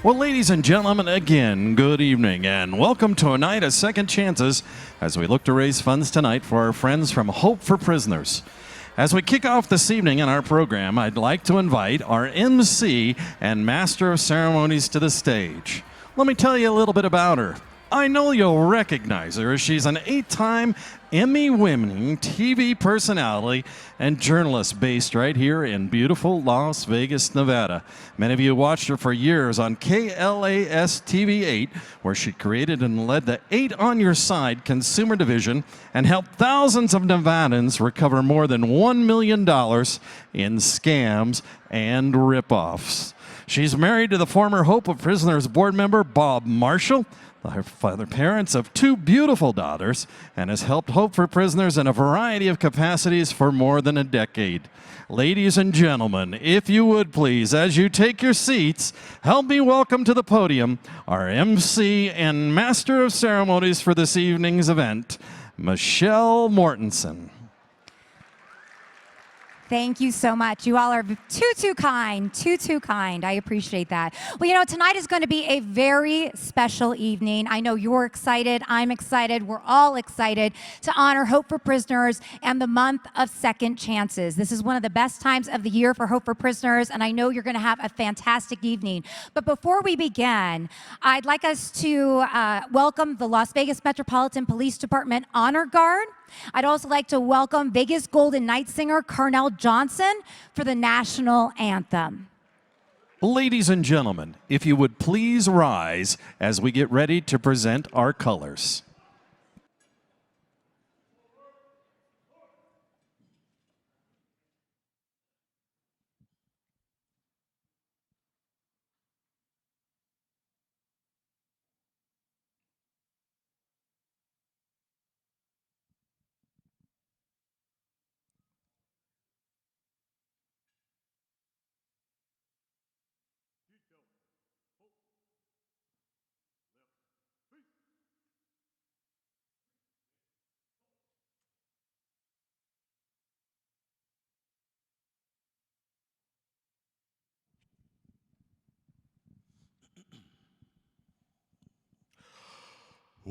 Well, ladies and gentlemen, again, good evening and welcome to a night of second chances as we look to raise funds tonight for our friends from Hope for Prisoners. As we kick off this evening in our program, I'd like to invite our MC and Master of Ceremonies to the stage. Let me tell you a little bit about her. I know you'll recognize her. She's an 8-time Emmy-winning TV personality and journalist based right here in beautiful Las Vegas, Nevada. Many of you watched her for years on KLAS TV 8, where she created and led the 8 on Your Side consumer division and helped thousands of Nevadans recover more than $1 million in scams and ripoffs. She's married to the former Hope of Prisoners board member Bob Marshall, the parents of 2 beautiful daughters, and has helped Hope for Prisoners in a variety of capacities for more than a decade. Ladies and gentlemen, if you would please, as you take your seats, help me welcome to the podium our MC and Master of Ceremonies for this evening's event, Michelle Mortensen. Thank you so much. You all are too kind, too kind. I appreciate that. Well, you know, tonight is going to be a very special evening. I know you're excited. I'm excited. We're all excited to honor Hope for Prisoners and the month of second chances. This is one of the best times of the year for Hope for Prisoners, and I know you're going to have a fantastic evening. But before we begin, I'd like us to welcome the Las Vegas Metropolitan Police Department Honor Guard. I'd also like to welcome Vegas Golden Knights singer Carnell Johnson for the national anthem. Ladies and gentlemen, if you would please rise as we get ready to present our colors.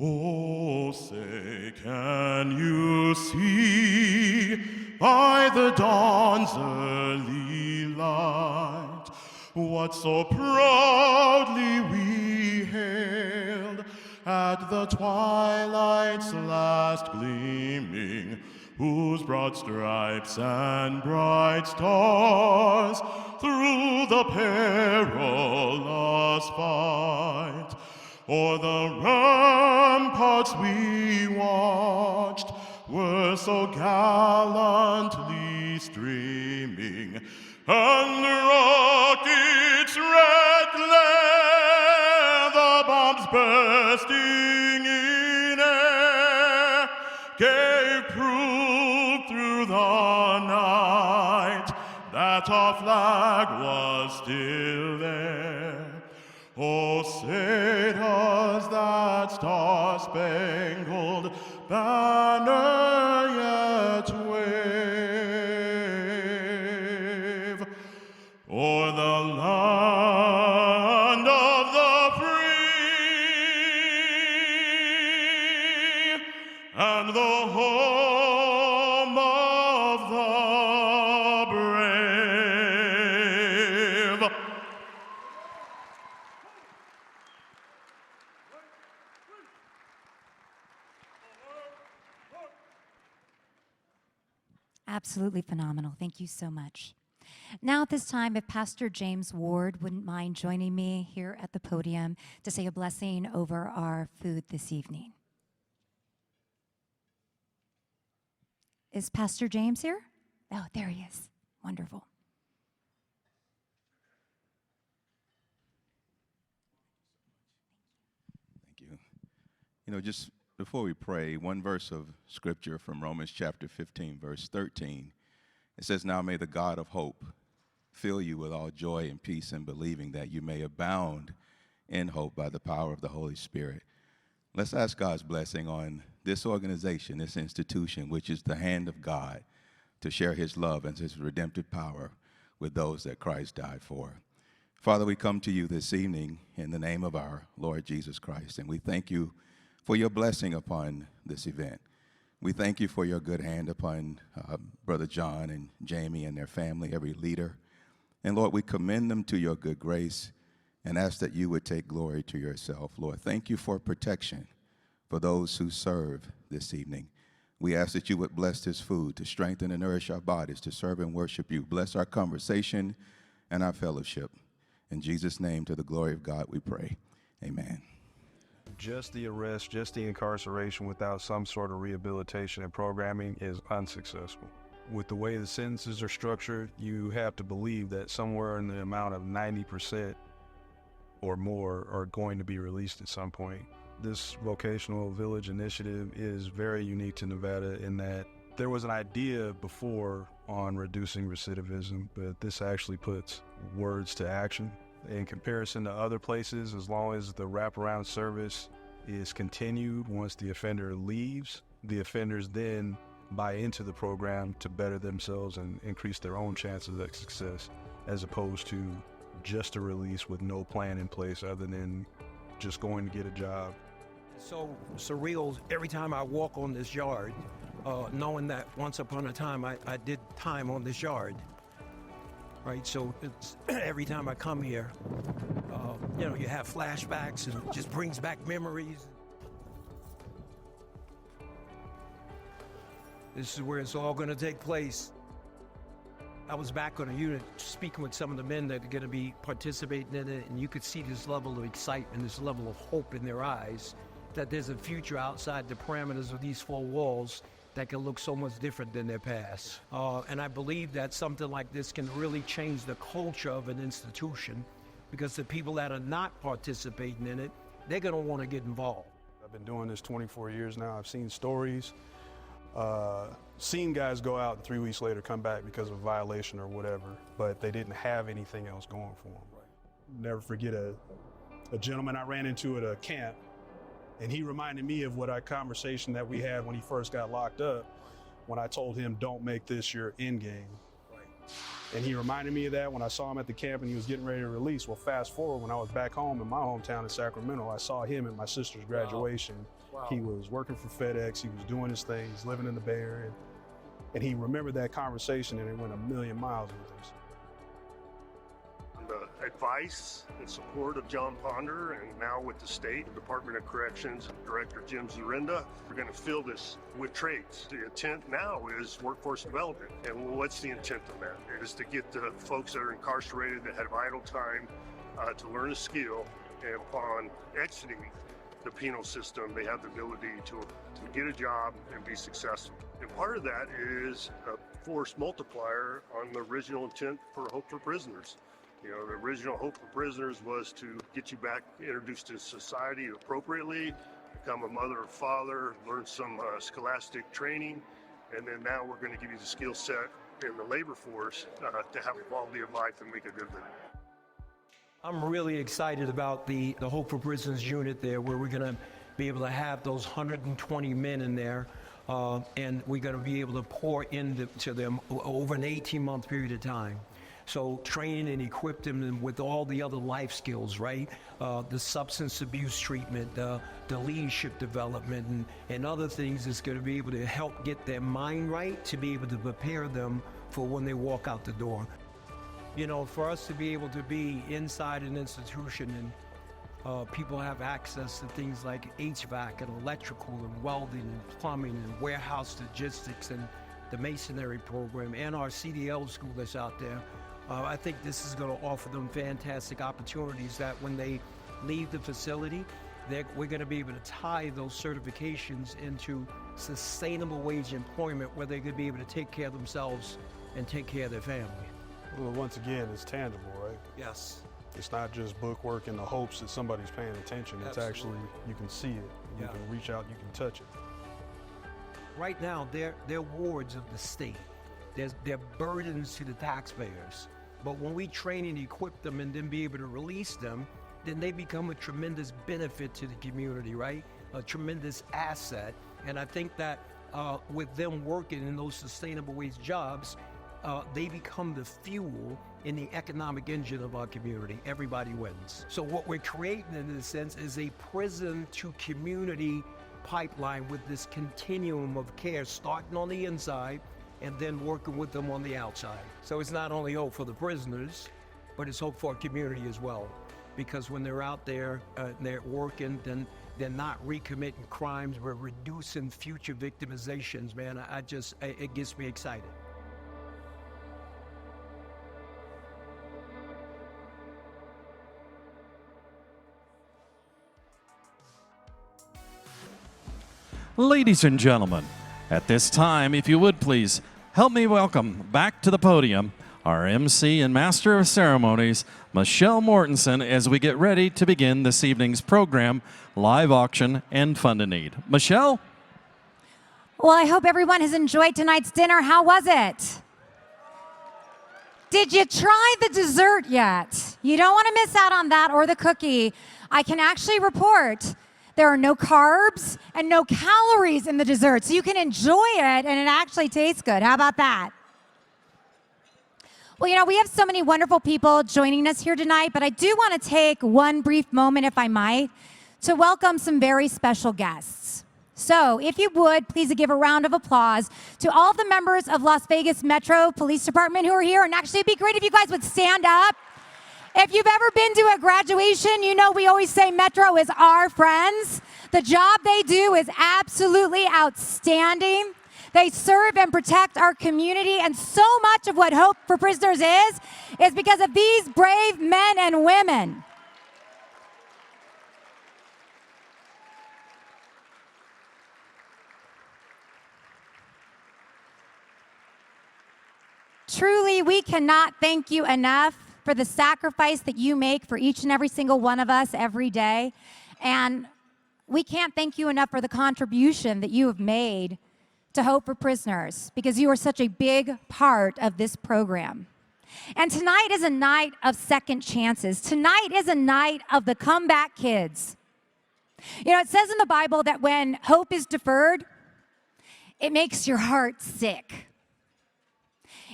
Oh, say, can you see by the dawn's early light what so proudly we hailed at the twilight's last gleaming, whose broad stripes and bright stars through the perilous fight o'er the ramparts we watched were so gallantly streaming, and rockets red glare, the bombs bursting in air, gave proof through the night that our flag was still there. Oh, say does that star-spangled banner yet wave o'er the land of the free and the home of the brave? Absolutely phenomenal. Thank you so much. Now at this time, if Pastor James Ward wouldn't mind joining me here at the podium to say a blessing over our food this evening. Is Pastor James here? Oh, there he is. Wonderful. Thank you. You know, just before we pray, one verse of scripture from Romans chapter 15, verse 13. It says, "Now may the God of hope fill you with all joy and peace in believing, that you may abound in hope by the power of the Holy Spirit." Let's ask God's blessing on this organization, this institution, which is the hand of God, to share his love and his redemptive power with those that Christ died for. Father, we come to you this evening in the name of our Lord Jesus Christ, and we thank you for your blessing upon this event. We thank you for your good hand upon Brother John and Jamie and their family, every leader. And Lord, we commend them to your good grace and ask that you would take glory to yourself. Lord, thank you for protection for those who serve this evening. We ask that you would bless this food to strengthen and nourish our bodies, to serve and worship you. Bless our conversation and our fellowship. In Jesus' name, to the glory of God, we pray. Amen. Just the arrest, just the incarceration without some sort of rehabilitation and programming is unsuccessful. With the way the sentences are structured, you have to believe that somewhere in the amount of 90% or more are going to be released at some point. This vocational village initiative is very unique to Nevada in that there was an idea before on reducing recidivism, but this actually puts words to action. In comparison to other places, as long as the wraparound service is continued once the offender leaves, the offenders then buy into the program to better themselves and increase their own chances of success, as opposed to just a release with no plan in place other than just going to get a job. So surreal every time I walk on this yard, knowing that once upon a time I did time on this yard. Right, so it's every time I come here, you have flashbacks and it just brings back memories. This is where it's all going to take place. I was back on a unit speaking with some of the men that are going to be participating in it, and you could see this level of excitement, this level of hope in their eyes, that there's a future outside the parameters of these four walls that can look so much different than their past. And I believe that something like this can really change the culture of an institution, because the people that are not participating in it, they're gonna wanna get involved. I've been doing this 24 years now. I've seen stories, seen guys go out and 3 weeks later come back because of a violation or whatever, but they didn't have anything else going for them. Right. Never forget a gentleman I ran into at a camp, and he reminded me of what our conversation that we had when he first got locked up, when I told him, don't make this your end game. Right. And he reminded me of that when I saw him at the camp and he was getting ready to release. Well, fast forward, when I was back home in my hometown in Sacramento, I saw him at my sister's graduation. Wow. Wow. He was working for FedEx, he was doing his thing, he's living in the Bay Area. And he remembered that conversation and it went a million miles with us. The advice and support of John Ponder, and now with the State Department of Corrections Director Jim Zurinda, we're going to fill this with trades. The intent now is workforce development. And what's the intent of that? It is to get the folks that are incarcerated that have idle time to learn a skill, and upon exiting the penal system, they have the ability to get a job and be successful. And part of that is a force multiplier on the original intent for Hope for Prisoners. You know, the original Hope for Prisoners was to get you back introduced to society appropriately, become a mother or father, learn some scholastic training, and then now we're going to give you the skill set in the labor force to have a quality of life and make a good living. I'm really excited about the Hope for Prisoners unit there, where we're going to be able to have those 120 men in there, and we're going to be able to pour into them over an 18-month period of time. So train and equip them with all the other life skills, right? The substance abuse treatment, the leadership development, and other things that's going to be able to help get their mind right to be able to prepare them for when they walk out the door. You know, for us to be able to be inside an institution and people have access to things like HVAC and electrical and welding and plumbing and warehouse logistics and the masonry program and our CDL school that's out there. I think this is going to offer them fantastic opportunities that when they leave the facility, we're going to be able to tie those certifications into sustainable wage employment where they're going to be able to take care of themselves and take care of their family. Well, once again, it's tangible, right? Yes. It's not just book work in the hopes that somebody's paying attention. It's Absolutely. actually, you can see it, you can reach out, you can touch it. Right now, they're wards of the state. They're burdens to the taxpayers. But when we train and equip them and then be able to release them, then they become a tremendous benefit to the community, right? A tremendous asset. And I think that with them working in those sustainable wage jobs, they become the fuel in the economic engine of our community. Everybody wins. So what we're creating in a sense is a prison to community pipeline with this continuum of care starting on the inside and then working with them on the outside. So it's not only hope for the prisoners, but it's hope for our community as well. Because when they're out there, they're working, then they're not recommitting crimes. We're reducing future victimizations, man. It gets me excited. Ladies and gentlemen, at this time, if you would please help me welcome back to the podium our MC and Master of Ceremonies, Michelle Mortensen, as we get ready to begin this evening's program, Live Auction and Fund in Need. Michelle? Well, I hope everyone has enjoyed tonight's dinner. How was it? Did you try the dessert yet? You don't want to miss out on that or the cookie. I can actually report there are no carbs and no calories in the dessert, so you can enjoy it and it actually tastes good. How about that? Well, you know, we have so many wonderful people joining us here tonight, but I do want to take one brief moment, if I might, to welcome some very special guests. So, if you would, please give a round of applause to all the members of Las Vegas Metro Police Department who are here. And actually, it'd be great if you guys would stand up. If you've ever been to a graduation, you know we always say Metro is our friends. The job they do is absolutely outstanding. They serve and protect our community, and so much of what Hope for Prisoners is because of these brave men and women. Truly, we cannot thank you enough for the sacrifice that you make for each and every single one of us every day. And we can't thank you enough for the contribution that you have made to Hope for Prisoners, because you are such a big part of this program. And tonight is a night of second chances. Tonight is a night of the comeback kids. You know, it says in the Bible that when hope is deferred, it makes your heart sick.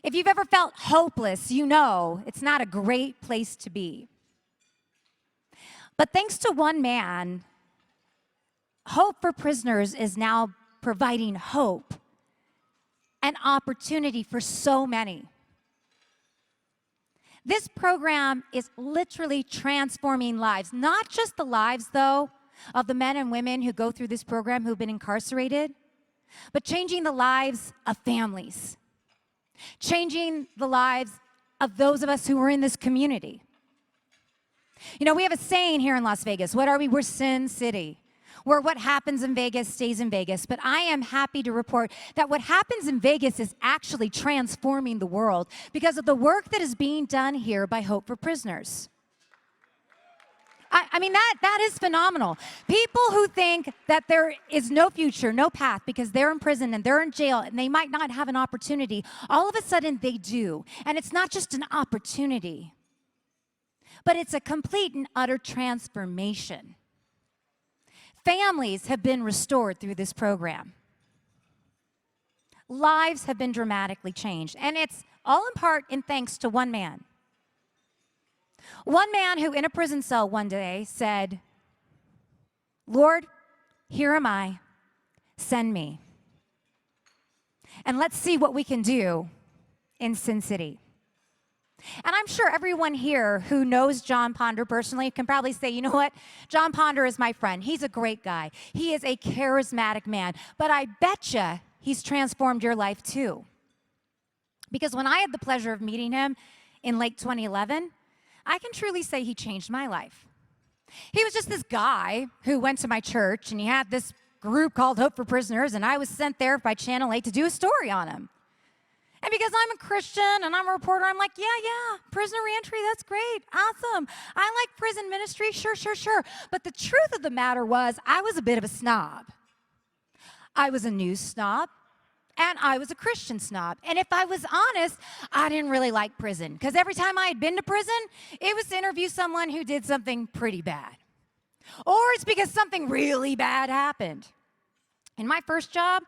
If you've ever felt hopeless, you know it's not a great place to be. But thanks to one man, Hope for Prisoners is now providing hope and opportunity for so many. This program is literally transforming lives, not just the lives, though, of the men and women who go through this program who've been incarcerated, but changing the lives of families, changing the lives of those of us who are in this community. You know, we have a saying here in Las Vegas. What are we? We're Sin City, where what happens in Vegas stays in Vegas. But I am happy to report that what happens in Vegas is actually transforming the world because of the work that is being done here by Hope for Prisoners. I mean, that is phenomenal. People who think that there is no future, no path, because they're in prison and they're in jail and they might not have an opportunity, all of a sudden they do. And it's not just an opportunity, but it's a complete and utter transformation. Families have been restored through this program. Lives have been dramatically changed. And it's all in part in thanks to one man. One man who in a prison cell one day said, "Lord, here am I, send me. And let's see what we can do in Sin City." And I'm sure everyone here who knows John Ponder personally can probably say, you know what? John Ponder is my friend. He's a great guy. He is a charismatic man. But I betcha he's transformed your life too. Because when I had the pleasure of meeting him in late 2011, I can truly say he changed my life. He was just this guy who went to my church, and he had this group called Hope for Prisoners, and I was sent there by Channel 8 to do a story on him. And because I'm a Christian and I'm a reporter, I'm like, yeah, prisoner reentry, that's great, awesome. I like prison ministry, sure. But the truth of the matter was, I was a bit of a snob. I was a news snob, and I was a Christian snob. And if I was honest, I didn't really like prison, because every time I had been to prison, it was to interview someone who did something pretty bad. Or it's because something really bad happened. In my first job,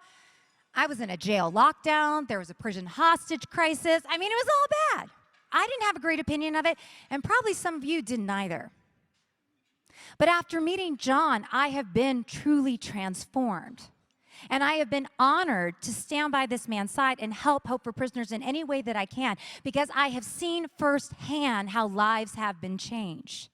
I was in a jail lockdown. There was a prison hostage crisis. I mean, it was all bad. I didn't have a great opinion of it, and probably some of you didn't either. But after meeting John, I have been truly transformed. And I have been honored to stand by this man's side and help Hope for Prisoners in any way that I can, because I have seen firsthand how lives have been changed.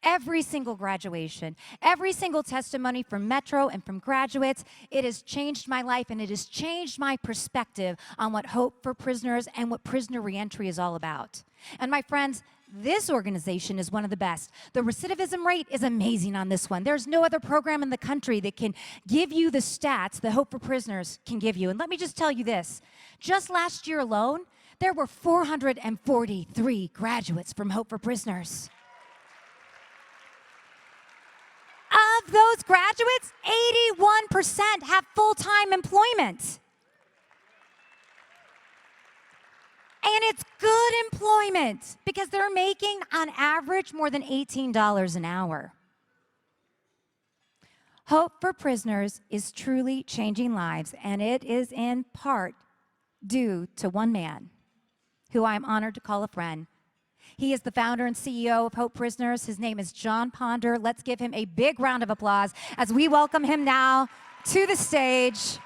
Every single graduation, every single testimony from Metro and from graduates, it has changed my life, and it has changed my perspective on what Hope for Prisoners and what prisoner reentry is all about. And my friends, this organization is one of the best. The recidivism rate is amazing on this one. There's no other program in the country that can give you the stats that Hope for Prisoners can give you. And let me just tell you this. Just last year alone, there were 443 graduates from Hope for Prisoners. Of those graduates, 81% have full-time employment. And it's good employment because they're making, on average, more than $18 an hour. Hope for Prisoners is truly changing lives, and it is in part due to one man who I'm honored to call a friend. He is the founder and CEO of Hope Prisoners. His name is John Ponder. Let's give him a big round of applause as we welcome him now to the stage.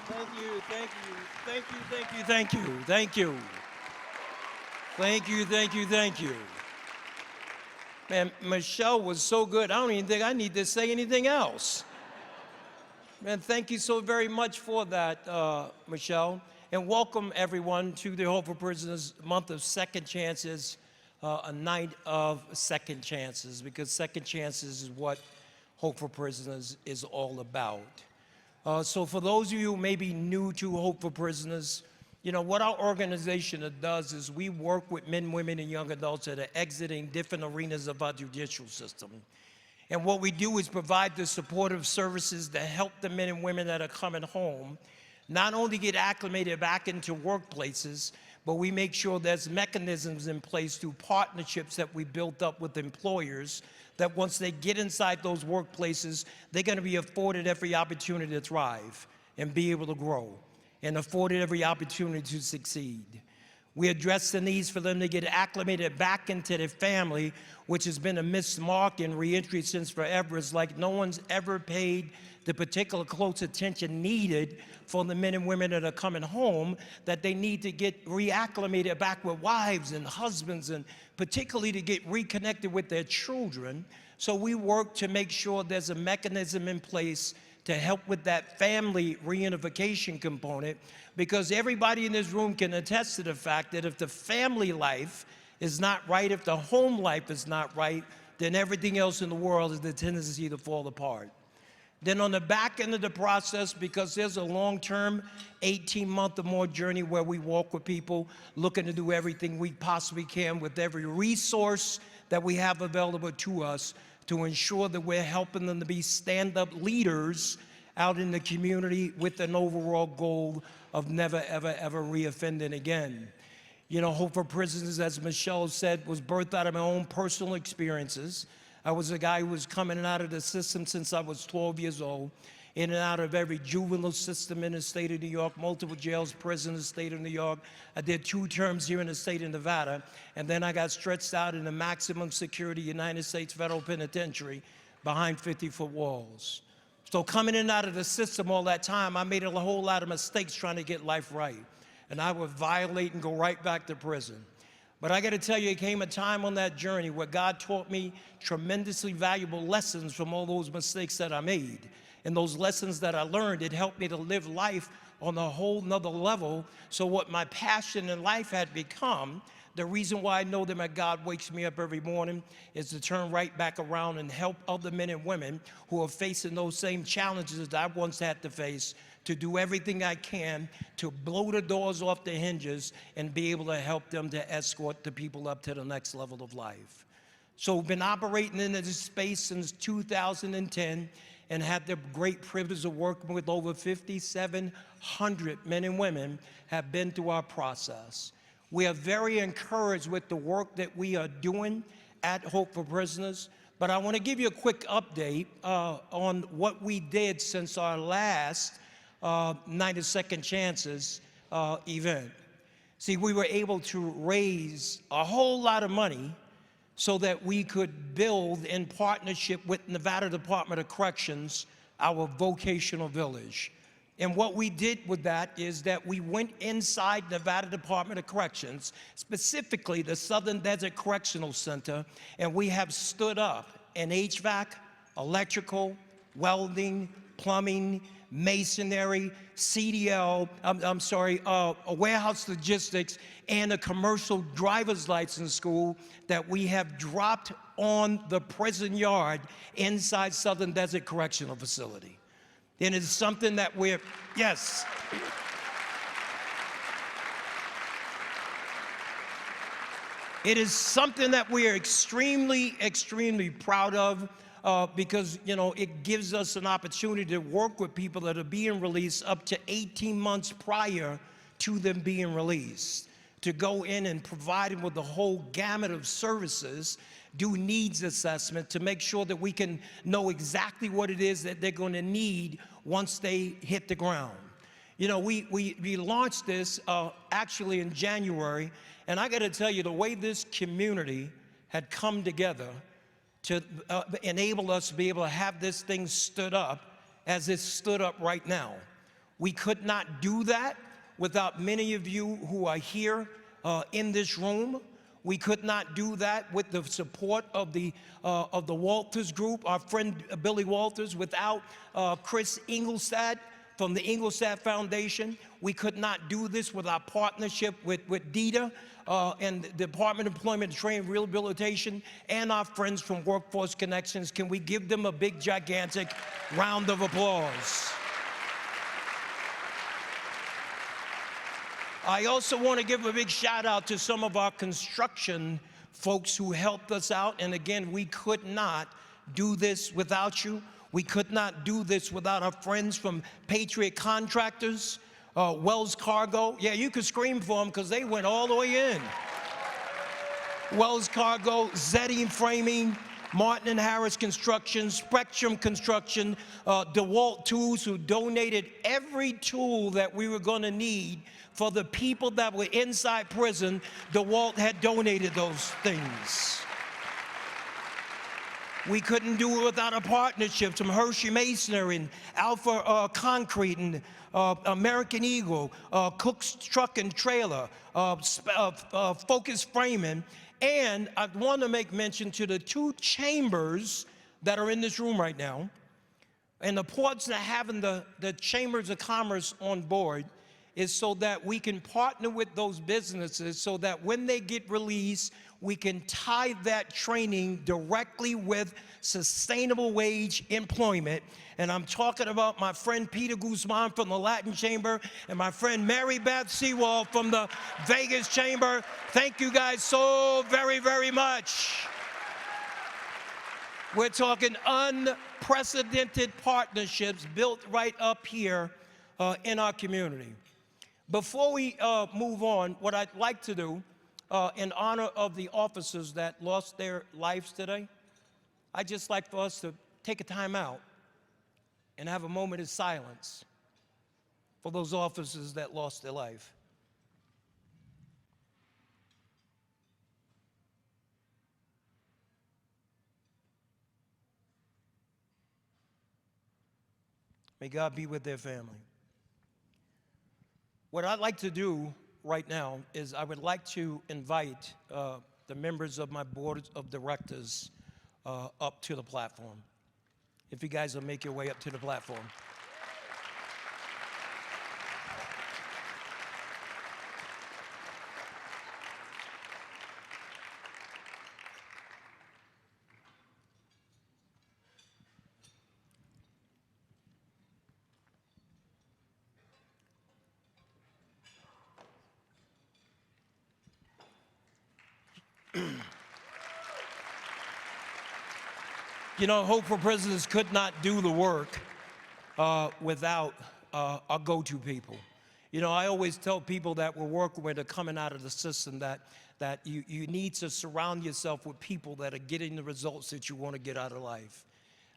Thank you, thank you, thank you, thank you, thank you, thank you. Thank you, thank you, thank you. Man, Michelle was so good, I don't even think I need to say anything else. Man, thank you so very much for that, Michelle. And welcome everyone to the Hope for Prisoners month of second chances, a night of second chances, because second chances is what Hope for Prisoners is all about. So for those of you who may be new to Hope for Prisoners, you know, what our organization does is we work with men, women, and young adults that are exiting different arenas of our judicial system. And what we do is provide the supportive services to help the men and women that are coming home not only get acclimated back into workplaces, but we make sure there's mechanisms in place through partnerships that we built up with employers that once they get inside those workplaces, they're going to be afforded every opportunity to thrive and be able to grow and afforded every opportunity to succeed. We address the needs for them to get acclimated back into their family, which has been a missed mark in reentry since forever. It's like no one's ever paid the particular close attention needed for the men and women that are coming home, that they need to get reacclimated back with wives and husbands, and particularly to get reconnected with their children. So we work to make sure there's a mechanism in place to help with that family reunification component, because everybody in this room can attest to the fact that if the family life is not right, if the home life is not right, then everything else in the world has the tendency to fall apart. Then on the back end of the process, because there's a long-term 18-month or more journey where we walk with people looking to do everything we possibly can with every resource that we have available to us to ensure that we're helping them to be stand-up leaders out in the community with an overall goal of never, ever, ever reoffending again. You know, Hope for Prisoners, as Michelle said, was birthed out of my own personal experiences. I was a guy who was coming out of the system since I was 12 years old, in and out of every juvenile system in the state of New York, multiple jails, prisons in the state of New York. I did 2 terms here in the state of Nevada, and then I got stretched out in the maximum security United States Federal Penitentiary behind 50-foot walls. So coming in and out of the system all that time, I made a whole lot of mistakes trying to get life right. And I would violate and go right back to prison. But I got to tell you, it came a time on that journey where God taught me tremendously valuable lessons from all those mistakes that I made. And those lessons that I learned, it helped me to live life on a whole nother level. So what my passion in life had become, the reason why I know that my God wakes me up every morning, is to turn right back around and help other men and women who are facing those same challenges that I once had to face, to do everything I can to blow the doors off the hinges and be able to help them to escort the people up to the next level of life. So we've been operating in this space since 2010, and had the great privilege of working with over 5,700 men and women have been through our process. We are very encouraged with the work that we are doing at Hope for Prisoners, but I want to give you a quick update on what we did since our last Night of Second Chances event. See, we were able to raise a whole lot of money so that we could build, in partnership with Nevada Department of Corrections, our vocational village. And what we did with that is that we went inside Nevada Department of Corrections, specifically the Southern Desert Correctional Center, and we have stood up an HVAC, electrical, welding, plumbing, masonry, CDL, a warehouse logistics, and a commercial driver's license school that we have dropped on the prison yard inside Southern Desert Correctional Facility. And it's something that we're, yes. It is something that we are extremely, extremely proud of because, you know, it gives us an opportunity to work with people that are being released up to 18 months prior to them being released, to go in and provide them with the whole gamut of services, do needs assessment to make sure that we can know exactly what it is that they're going to need once they hit the ground. You know, we launched this actually in January, and I got to tell you, the way this community had come together to enable us to be able to have this thing stood up as it's stood up right now. We could not do that without many of you who are here in this room. We could not do that with the support of the Walters Group, our friend Billy Walters, without Chris Engelstad from the Engelstad Foundation. We could not do this with our partnership with DETA and the Department of Employment and Training and Rehabilitation and our friends from Workforce Connections. Can we give them a big, gigantic round of applause? I also want to give a big shout out to some of our construction folks who helped us out. And again, we could not do this without you. We could not do this without our friends from Patriot Contractors, Wells Cargo. Yeah, you could scream for them because they went all the way in. Wells Cargo, Zetting Framing, Martin and Harris Construction, Spectrum Construction, DeWalt Tools, who donated every tool that we were going to need for the people that were inside prison. DeWalt had donated those things. We couldn't do it without a partnership from Hershey Masonry and Alpha Concrete and American Eagle, Cook's Truck and Trailer, Focus Framing. And I want to make mention to the two chambers that are in this room right now. And the importance of having the chambers of commerce on board is so that we can partner with those businesses so that when they get released, we can tie that training directly with sustainable wage employment. And I'm talking about my friend Peter Guzman from the Latin Chamber and my friend Mary Beth Sewall from the Vegas Chamber. Thank you guys so very, very much. We're talking unprecedented partnerships built right up here in our community. Before we move on, what I'd like to do in honor of the officers that lost their lives today, I'd just like for us to take a time out and have a moment of silence for those officers that lost their life. May God be with their family. What I'd like to do right now is I would like to invite the members of my board of directors up to the platform. If you guys will make your way up to the platform. You know, Hope for Prisoners could not do the work without our go-to people. You know, I always tell people that we're working with are coming out of the system that you need to surround yourself with people that are getting the results that you want to get out of life.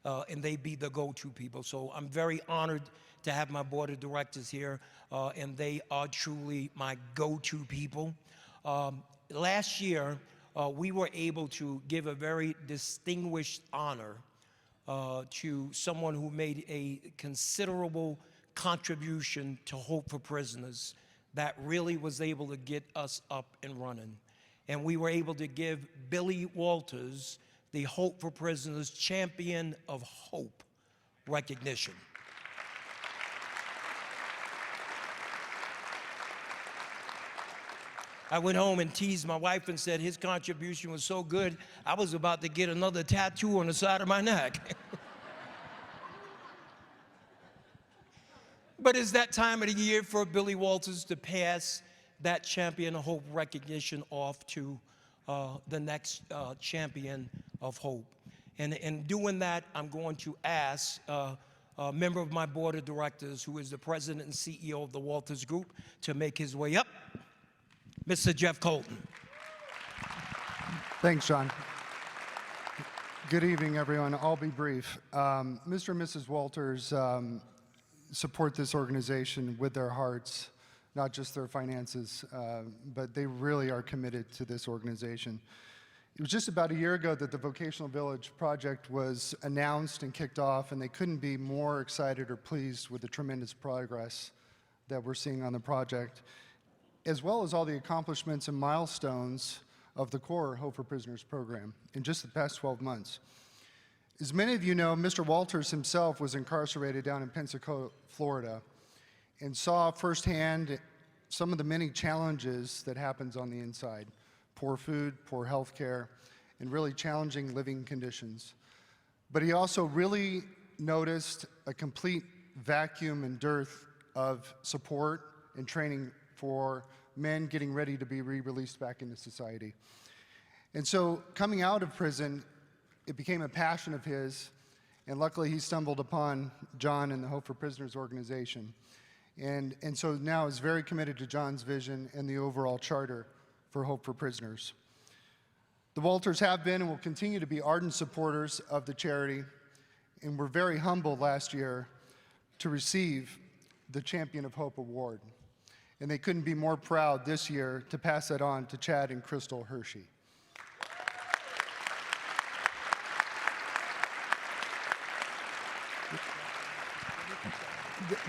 And they be the go-to people. So I'm very honored to have my board of directors here, and they are truly my go-to people. Last year, we were able to give a very distinguished honor to someone who made a considerable contribution to Hope for Prisoners that really was able to get us up and running. And we were able to give Billy Walters the Hope for Prisoners Champion of Hope recognition. I went home and teased my wife and said his contribution was so good, I was about to get another tattoo on the side of my neck. But it's that time of the year for Billy Walters to pass that Champion of Hope recognition off to the next Champion of Hope. And in doing that, I'm going to ask a member of my board of directors, who is the president and CEO of the Walters Group, to make his way up. Mr. Jeff Colton. Thanks, John. Good evening, everyone. I'll be brief. Mr. and Mrs. Walters support this organization with their hearts, not just their finances, but they really are committed to this organization. It was just about a year ago that the Vocational Village project was announced and kicked off, and they couldn't be more excited or pleased with the tremendous progress that we're seeing on the project, as well as all the accomplishments and milestones of the core Hope for Prisoners program in just the past 12 months. As many of you know, Mr. Walters himself was incarcerated down in Pensacola, Florida, and saw firsthand some of the many challenges that happens on the inside: poor food, poor health care, and really challenging living conditions. But he also really noticed a complete vacuum and dearth of support and training for men getting ready to be re-released back into society. And so coming out of prison, it became a passion of his, and luckily he stumbled upon John and the Hope for Prisoners organization. And so now is very committed to John's vision and the overall charter for Hope for Prisoners. The Walters have been and will continue to be ardent supporters of the charity, and were very humbled last year to receive the Champion of Hope Award. And they couldn't be more proud this year to pass that on to Chad and Crystal Hershey.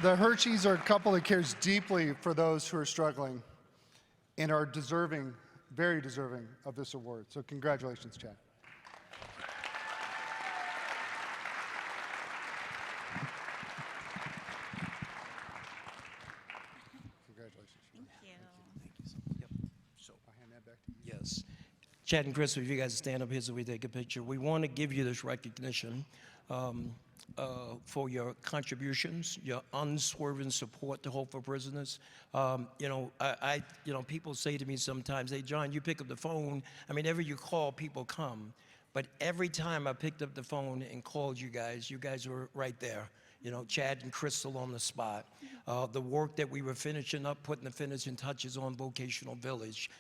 The Hersheys are a couple that cares deeply for those who are struggling and are deserving, very deserving of this award. So congratulations, Chad. Yes. Chad and Chris, if you guys stand up here so we take a picture. We want to give you this recognition for your contributions, your unswerving support to Hope for Prisoners. You know, people say to me sometimes, "Hey, John, you pick up the phone. I mean, every you call, people come." But every time I picked up the phone and called you guys were right there. You know, Chad and Crystal on the spot. The work that we were finishing up, putting the finishing touches on Vocational Village,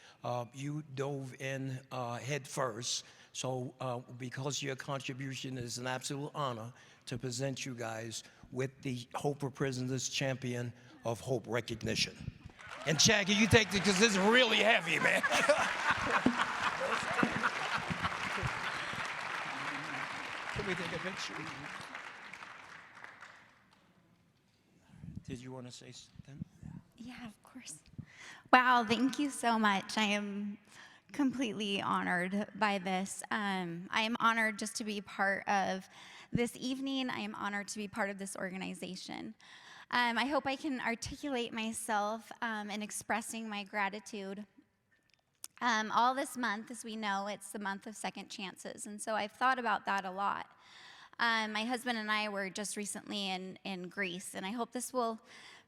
you dove in head first. So because of your contribution, it is an absolute honor to present you guys with the Hope for Prisoners Champion of Hope recognition. And Chad, can you take this, because this is really heavy, man. Can we take a picture? Did you want to say something? Yeah, of course. Wow, thank you so much. I am completely honored by this. I am honored just to be part of this evening. I am honored to be part of this organization. I hope I can articulate myself in expressing my gratitude. All this month, as we know, it's the month of second chances, and so I've thought about that a lot. My husband and I were just recently in Greece, and I hope this will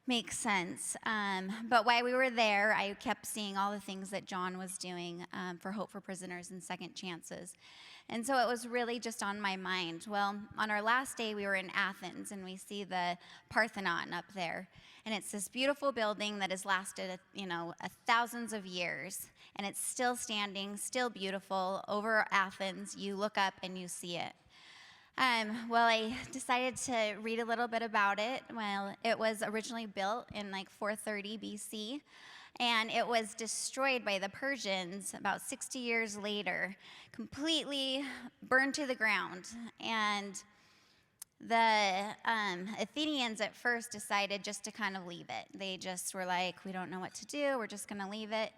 make sense. But while we were there, I kept seeing all the things that John was doing for Hope for Prisoners and Second Chances. And so it was really just on my mind. Well, on our last day, we were in Athens, and we see the Parthenon up there. And it's this beautiful building that has lasted, thousands of years. And it's still standing, still beautiful. Over Athens, you look up and you see it. Well, I decided to read a little bit about it. Well, it was originally built in like 430 BC. And it was destroyed by the Persians about 60 years later, completely burned to the ground. And the Athenians at first decided just to kind of leave it. They just were like, we don't know what to do, we're just going to leave it.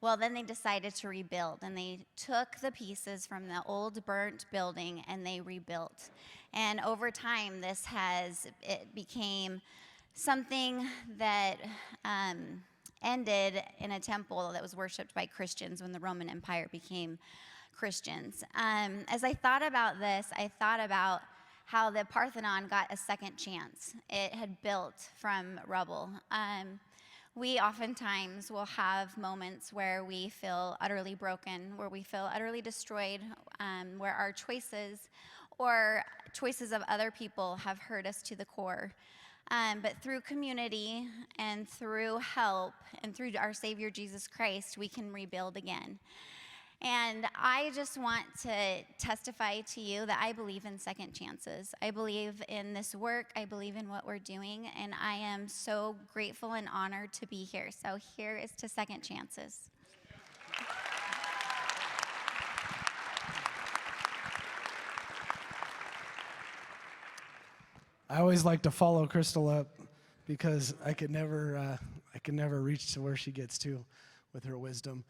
Well, then they decided to rebuild, and they took the pieces from the old burnt building and they rebuilt. And over time, it became something that ended in a temple that was worshipped by Christians when the Roman Empire became Christians. As I thought about this, I thought about how the Parthenon got a second chance. It had built from rubble. We oftentimes will have moments where we feel utterly broken, where we feel utterly destroyed, where our choices or choices of other people have hurt us to the core. But through community and through help and through our Savior Jesus Christ, we can rebuild again. And I just want to testify to you that I believe in second chances. I believe in this work. I believe in what we're doing. And I am so grateful and honored to be here. So here is to second chances. I always like to follow Crystal up because I could never reach to where she gets to with her wisdom.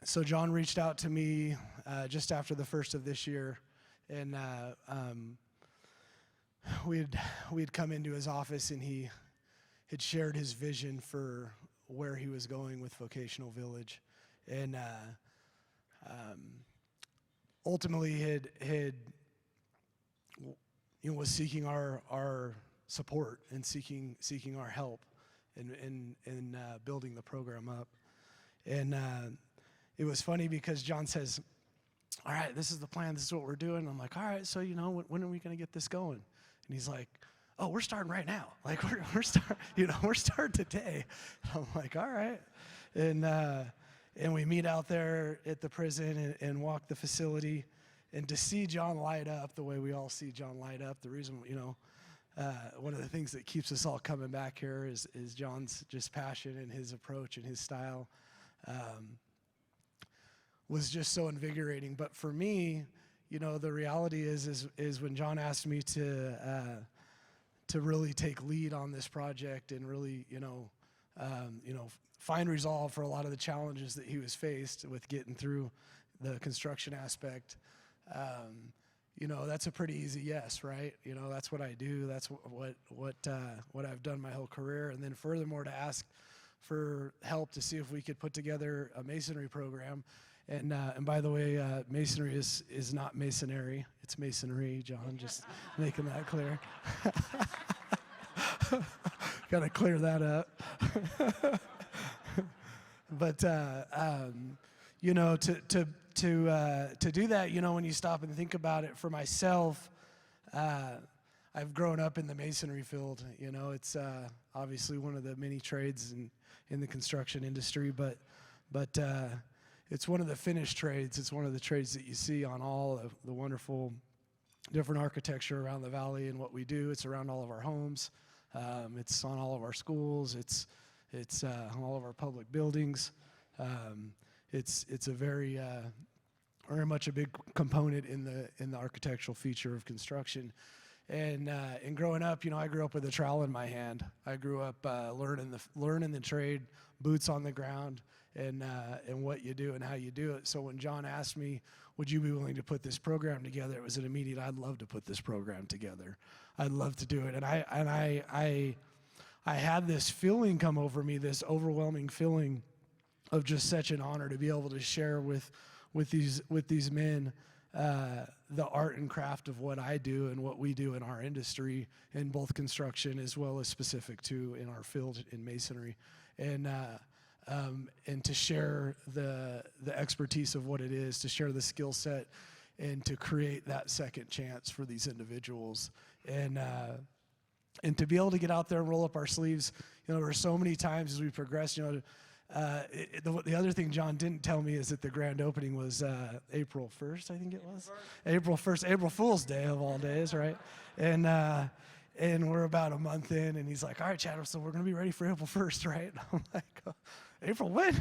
So John reached out to me just after the first of this year, and we'd come into his office, and he had shared his vision for where he was going with Vocational Village, and ultimately was seeking our support and seeking our help in building the program up. And it was funny because John says, all right, this is the plan, this is what we're doing. I'm like, all right, so when are we going to get this going? And he's like, oh, we're starting right now. Like we're starting today. I'm like, all right. And we meet out there at the prison and walk the facility. And to see John light up the way we all see John light up, the reason, one of the things that keeps us all coming back here is John's just passion and his approach and his style was just so invigorating. But for me, the reality is when John asked me to really take lead on this project and really, find resolve for a lot of the challenges that he was faced with getting through the construction aspect. That's a pretty easy yes, right? That's what I do. That's what I've done my whole career. And then furthermore, to ask for help to see if we could put together a masonry program. And by the way, masonry is not masonry. It's masonry, John, just making that clear. Got to clear that up. But, to do that, when you stop and think about it, for myself, I've grown up in the masonry field. It's obviously one of the many trades in the construction industry, but it's one of the finished trades. It's one of the trades that you see on all of the wonderful different architecture around the valley and what we do. It's around all of our homes. It's on all of our schools. It's on all of our public buildings. It's a very much a big component in the architectural feature of construction. And growing up, I grew up with a trowel in my hand. I grew up learning the trade, boots on the ground, and what you do and how you do it. So when John asked me, would you be willing to put this program together, it was an immediate, I'd love to put this program together. I'd love to do it. And I had this feeling come over me, this overwhelming feeling of just such an honor to be able to share with these men the art and craft of what I do and what we do in our industry in both construction as well as specific to in our field in masonry. And and to share the expertise of what it is, to share the skill set, and to create that second chance for these individuals. And to be able to get out there and roll up our sleeves, there were so many times as we progressed, the other thing John didn't tell me is that the grand opening was April 1st, I think it was. April 1st, April Fool's Day of all days, right? And we're about a month in, and he's like, all right, Chad, so we're going to be ready for April 1st, right? And I'm like, oh, April when?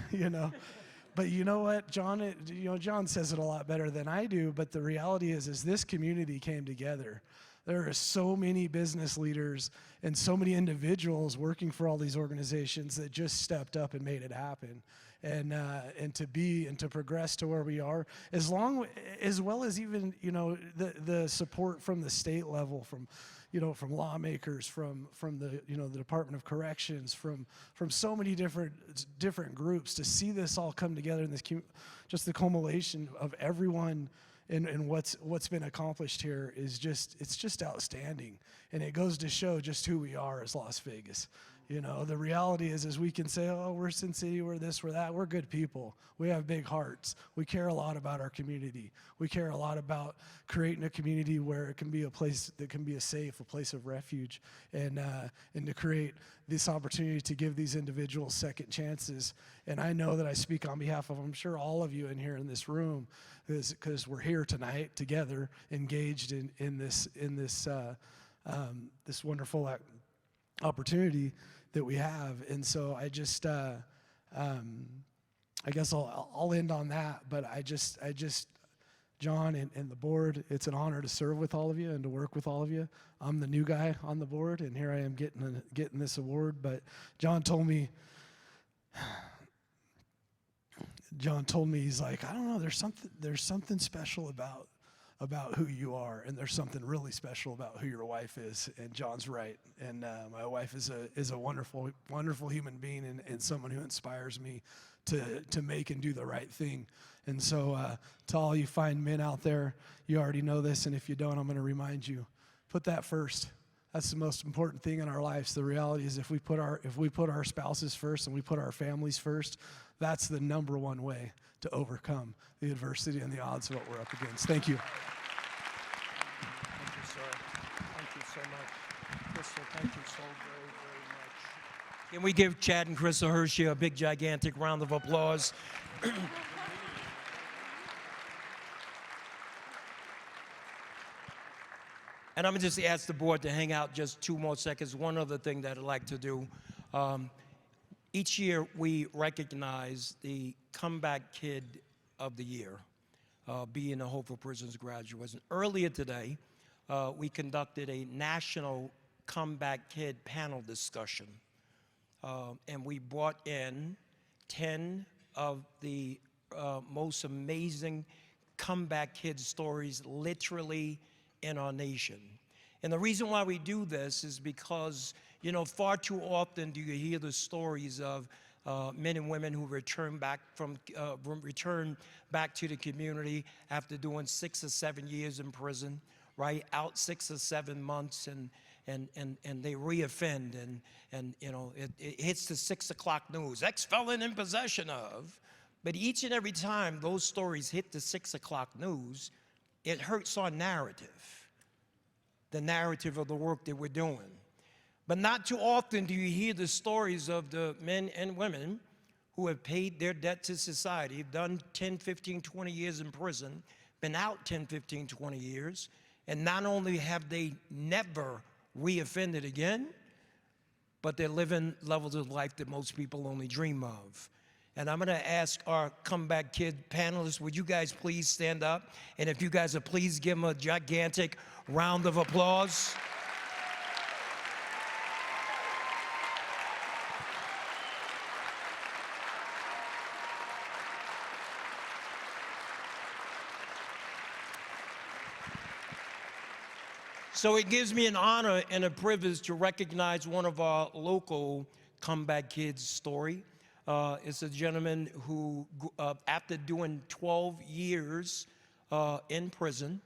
But you know what, John, John says it a lot better than I do, but the reality is this community came together. There are so many business leaders and so many individuals working for all these organizations that just stepped up and made it happen. And to progress to where we are, as well as even, the support from the state level, from lawmakers, from the the Department of Corrections, from so many different groups, to see this all come together in this just the culmination of everyone and what's been accomplished here is just outstanding. And it goes to show just who we are as Las Vegas. The reality is we can say, oh, we're Sin City, we're this, we're that. We're good people. We have big hearts. We care a lot about our community. We care a lot about creating a community where it can be a place that can be a place of refuge, and to create this opportunity to give these individuals second chances. And I know that I speak on behalf of, I'm sure, all of you in here in this room, because we're here tonight together, engaged in this wonderful opportunity that we have. And so I just I guess I'll end on that, but I just John and the board, it's an honor to serve with all of you and to work with all of you. I'm the new guy on the board, and here I am getting this award. But John told me, he's like, I don't know, there's something special about who you are, and there's something really special about who your wife is. And John's right. And my wife is a wonderful, wonderful human being, and someone who inspires me to make and do the right thing. And so to all you fine men out there, you already know this, and if you don't, I'm going to remind you, put that first. That's the most important thing in our lives. The reality is if we put our spouses first and we put our families first, that's the number one way to overcome the adversity and the odds of what we're up against. Thank you. Thank you, sir. Thank you so much. Crystal, thank you so very, very much. Can we give Chad and Crystal Hershey a big, gigantic round of applause? And I'm going to just ask the board to hang out just 2 more seconds. One other thing that I'd like to do. Each year, we recognize the Comeback Kid of the Year, being a Hope for Prisons graduates. And earlier today, we conducted a national Comeback Kid panel discussion. And we brought in 10 of the most amazing comeback kid stories literally in our nation. And the reason why we do this is because, far too often do you hear the stories of men and women who return back to the community after doing 6 or 7 years in prison, right? Out 6 or 7 months, and they reoffend, and it hits the 6 o'clock news. Ex-felon in possession of. But each and every time those stories hit the 6 o'clock news, it hurts our narrative, the narrative of the work that we're doing. But not too often do you hear the stories of the men and women who have paid their debt to society, done 10, 15, 20 years in prison, been out 10, 15, 20 years, and not only have they never reoffended again, but they're living levels of life that most people only dream of. And I'm going to ask our Comeback Kid panelists, would you guys please stand up? And if you guys would please give them a gigantic round of applause. So it gives me an honor and a privilege to recognize one of our local Comeback Kids story. It's a gentleman who, after doing 12 years in prison,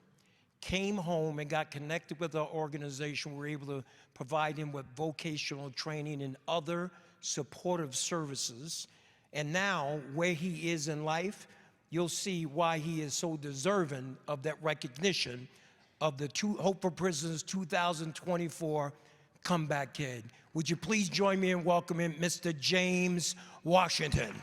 came home and got connected with our organization. We were able to provide him with vocational training and other supportive services. And now, where he is in life, you'll see why he is so deserving of that recognition of the Hope for Prisoners 2024 Comeback Kid. Would you please join me in welcoming Mr. James Washington?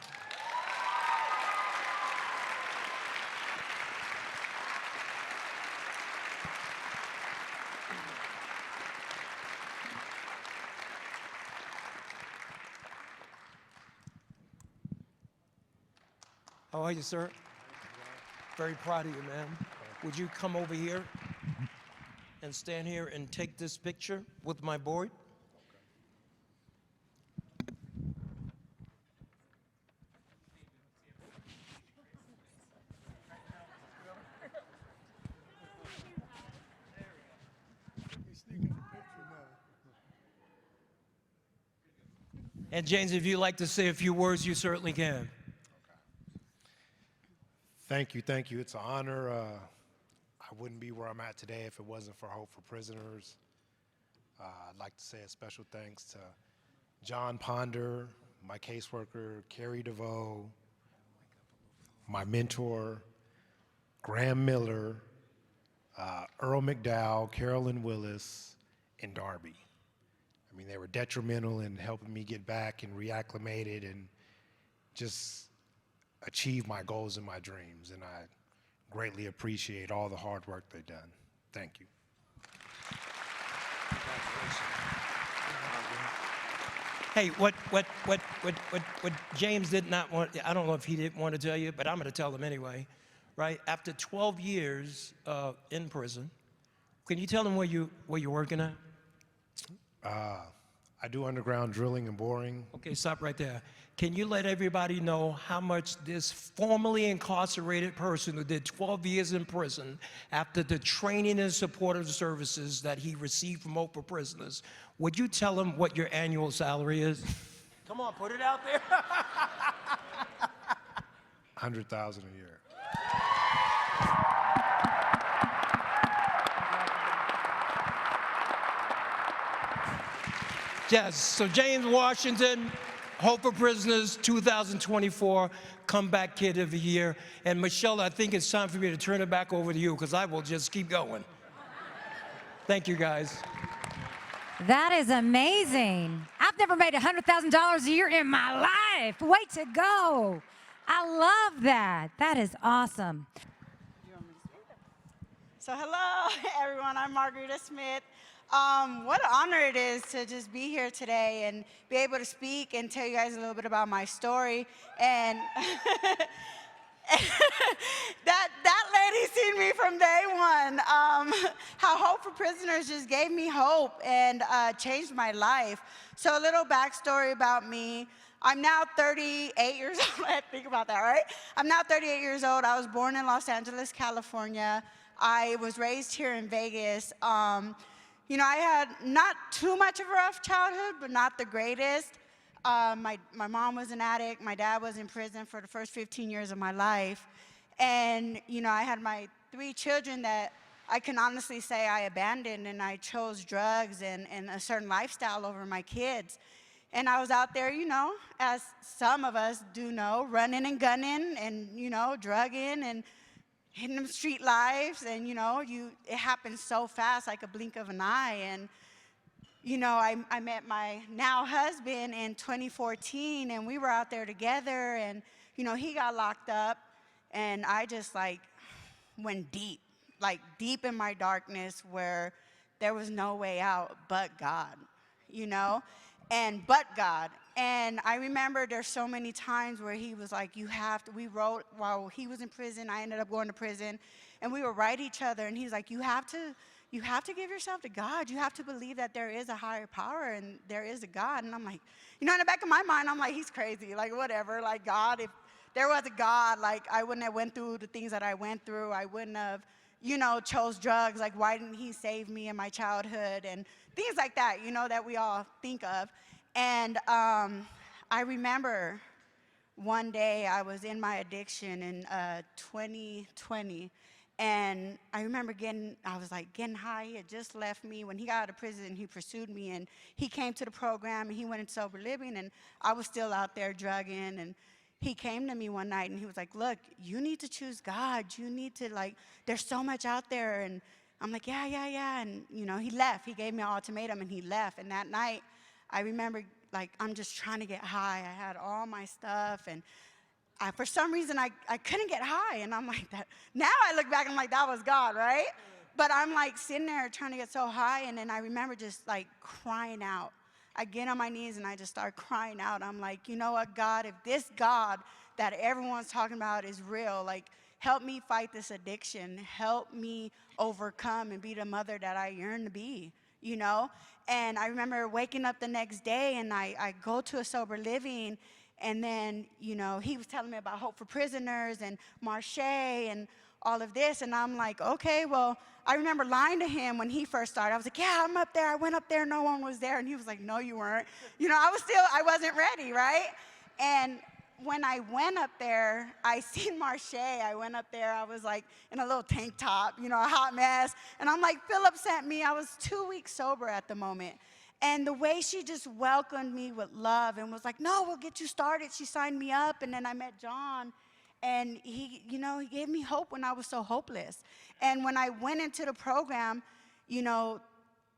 How are you, sir? Very proud of you, man. Would you come over here and stand here and take this picture with my board? And James, if you'd like to say a few words, you certainly can. Thank you, thank you. It's an honor. I wouldn't be where I'm at today if it wasn't for Hope for Prisoners. I'd like to say a special thanks to John Ponder, my caseworker, Carrie DeVoe, my mentor, Graham Miller, Earl McDowell, Carolyn Willis, and Darby. I mean, they were detrimental in helping me get back and reacclimated and just achieve my goals and my dreams, and I greatly appreciate all the hard work they've done. Thank you. Hey, what James did not want, I don't know if he didn't want to tell you, but I'm going to tell him anyway, right? After 12 years in prison, can you tell him where you're working at? I do underground drilling and boring. Okay, stop right there. Can you let everybody know how much this formerly incarcerated person who did 12 years in prison, after the training and supportive services that he received from Hope for Prisoners, would you tell him what your annual salary is? Come on, put it out there. $100,000 a year. Yes, so James Washington, Hope for Prisoners 2024 Comeback Kid of the Year. And Michelle, I think it's time for me to turn it back over to you because I will just keep going. Thank you, guys. That is amazing. I've never made $100,000 a year in my life. Way to go. I love that. That is awesome. So hello, everyone. I'm Margarita Smith. What an honor it is to just be here today and be able to speak and tell you guys a little bit about my story. And that lady seen me from day one. How Hope for Prisoners just gave me hope and changed my life. So a little backstory about me. I'm now 38 years old. I had to think about that, right? I'm now 38 years old. I was born in Los Angeles, California. I was raised here in Vegas. You know, I had not too much of a rough childhood, but not the greatest. My mom was an addict. My dad was in prison for the first 15 years of my life. And, you know, I had my 3 children that I can honestly say I abandoned, and I chose drugs and a certain lifestyle over my kids. And I was out there, you know, as some of us do know, running and gunning and, you know, drugging and hitting them street lives, and, you know, it happens so fast, like a blink of an eye. And, you know, I met my now husband in 2014, and we were out there together, and, you know, he got locked up, and I just, like, went deep, like, deep in my darkness where there was no way out but God, you know, and but God. And I remember there's so many times where he was like, you have to, we wrote while he was in prison, I ended up going to prison, and we would write each other, and he's like, you have to give yourself to God. You have to believe that there is a higher power and there is a God. And I'm like, you know, in the back of my mind, I'm like, he's crazy, like, whatever, like, God, if there was a God, like, I wouldn't have went through the things that I went through. I wouldn't have, you know, chose drugs. Like, why didn't he save me in my childhood? And things like that, you know, that we all think of. And I remember one day I was in my addiction in 2020, and I remember I was like getting high. He had just left me. When he got out of prison, he pursued me, and he came to the program, and he went into sober living, and I was still out there drugging, and he came to me one night and he was like, look, you need to choose God. You need to, like, there's so much out there. And I'm like, yeah. And, you know, he left. He gave me an ultimatum and he left. And that night, I remember, like, I'm just trying to get high. I had all my stuff. And for some reason, I couldn't get high. And I'm like, that. Now I look back and I'm like, that was God, right? But I'm like sitting there trying to get so high. And then I remember just like crying out. I get on my knees and I just start crying out. I'm like, you know what, God, if this God that everyone's talking about is real, like, help me fight this addiction. Help me overcome and be the mother that I yearn to be, you know? And I remember waking up the next day and I go to a sober living, and then, you know, he was telling me about Hope for Prisoners and Marche and all of this. And I'm like, okay, well, I remember lying to him when he first started. I was like, yeah, I'm up there. I went up there. No one was there. And he was like, no, you weren't. You know, I wasn't ready, right? And when I went up there, I seen Marche. I went up there. I was like in a little tank top, you know, a hot mess. And I'm like, Philip sent me. I was 2 weeks sober at the moment. And the way she just welcomed me with love and was like, no, we'll get you started. She signed me up. And then I met John. And he, you know, he gave me hope when I was so hopeless. And when I went into the program, you know,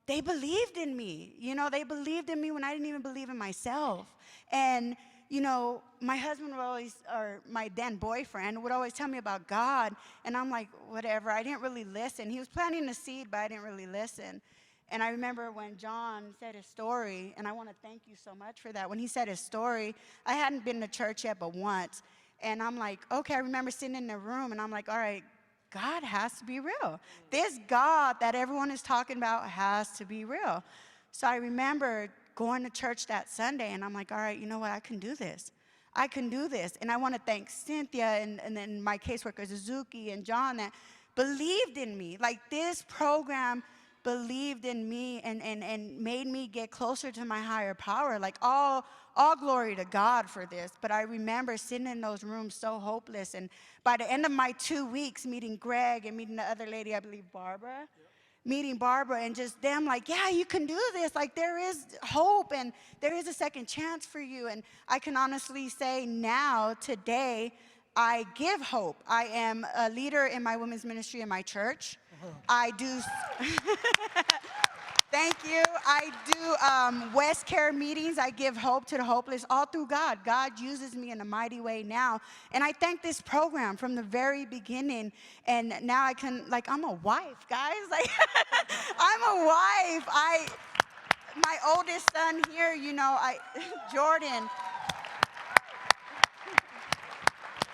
they believed in me. You know, they believed in me when I didn't even believe in myself. And, you know, my husband would always, or my then boyfriend, would always tell me about God. And I'm like, whatever. I didn't really listen. He was planting the seed, but I didn't really listen. And I remember when John said his story, and I want to thank you so much for that. When he said his story, I hadn't been to church yet but once. And I'm like, okay, I remember sitting in the room, and I'm like, all right, God has to be real. This God that everyone is talking about has to be real. So I remember going to church that Sunday, and I'm like, all right, you know what, I can do this. I can do this. And I want to thank Cynthia and then my caseworker, Suzuki, and John that believed in me. Like, this program believed in me and made me get closer to my higher power. Like, all glory to God for this. But I remember sitting in those rooms so hopeless. And by the end of my 2 weeks, meeting Greg and meeting the other lady, I believe Barbara, meeting Barbara, and just them like, yeah, you can do this. Like, there is hope and there is a second chance for you. And I can honestly say now, today, I give hope. I am a leader in my women's ministry in my church. I do, thank you. I do West Care meetings. I give hope to the hopeless, all through God. God uses me in a mighty way now. And I thank this program from the very beginning. And now I can, like, I'm a wife, guys. Like, I'm a wife. My oldest son here, you know, Jordan,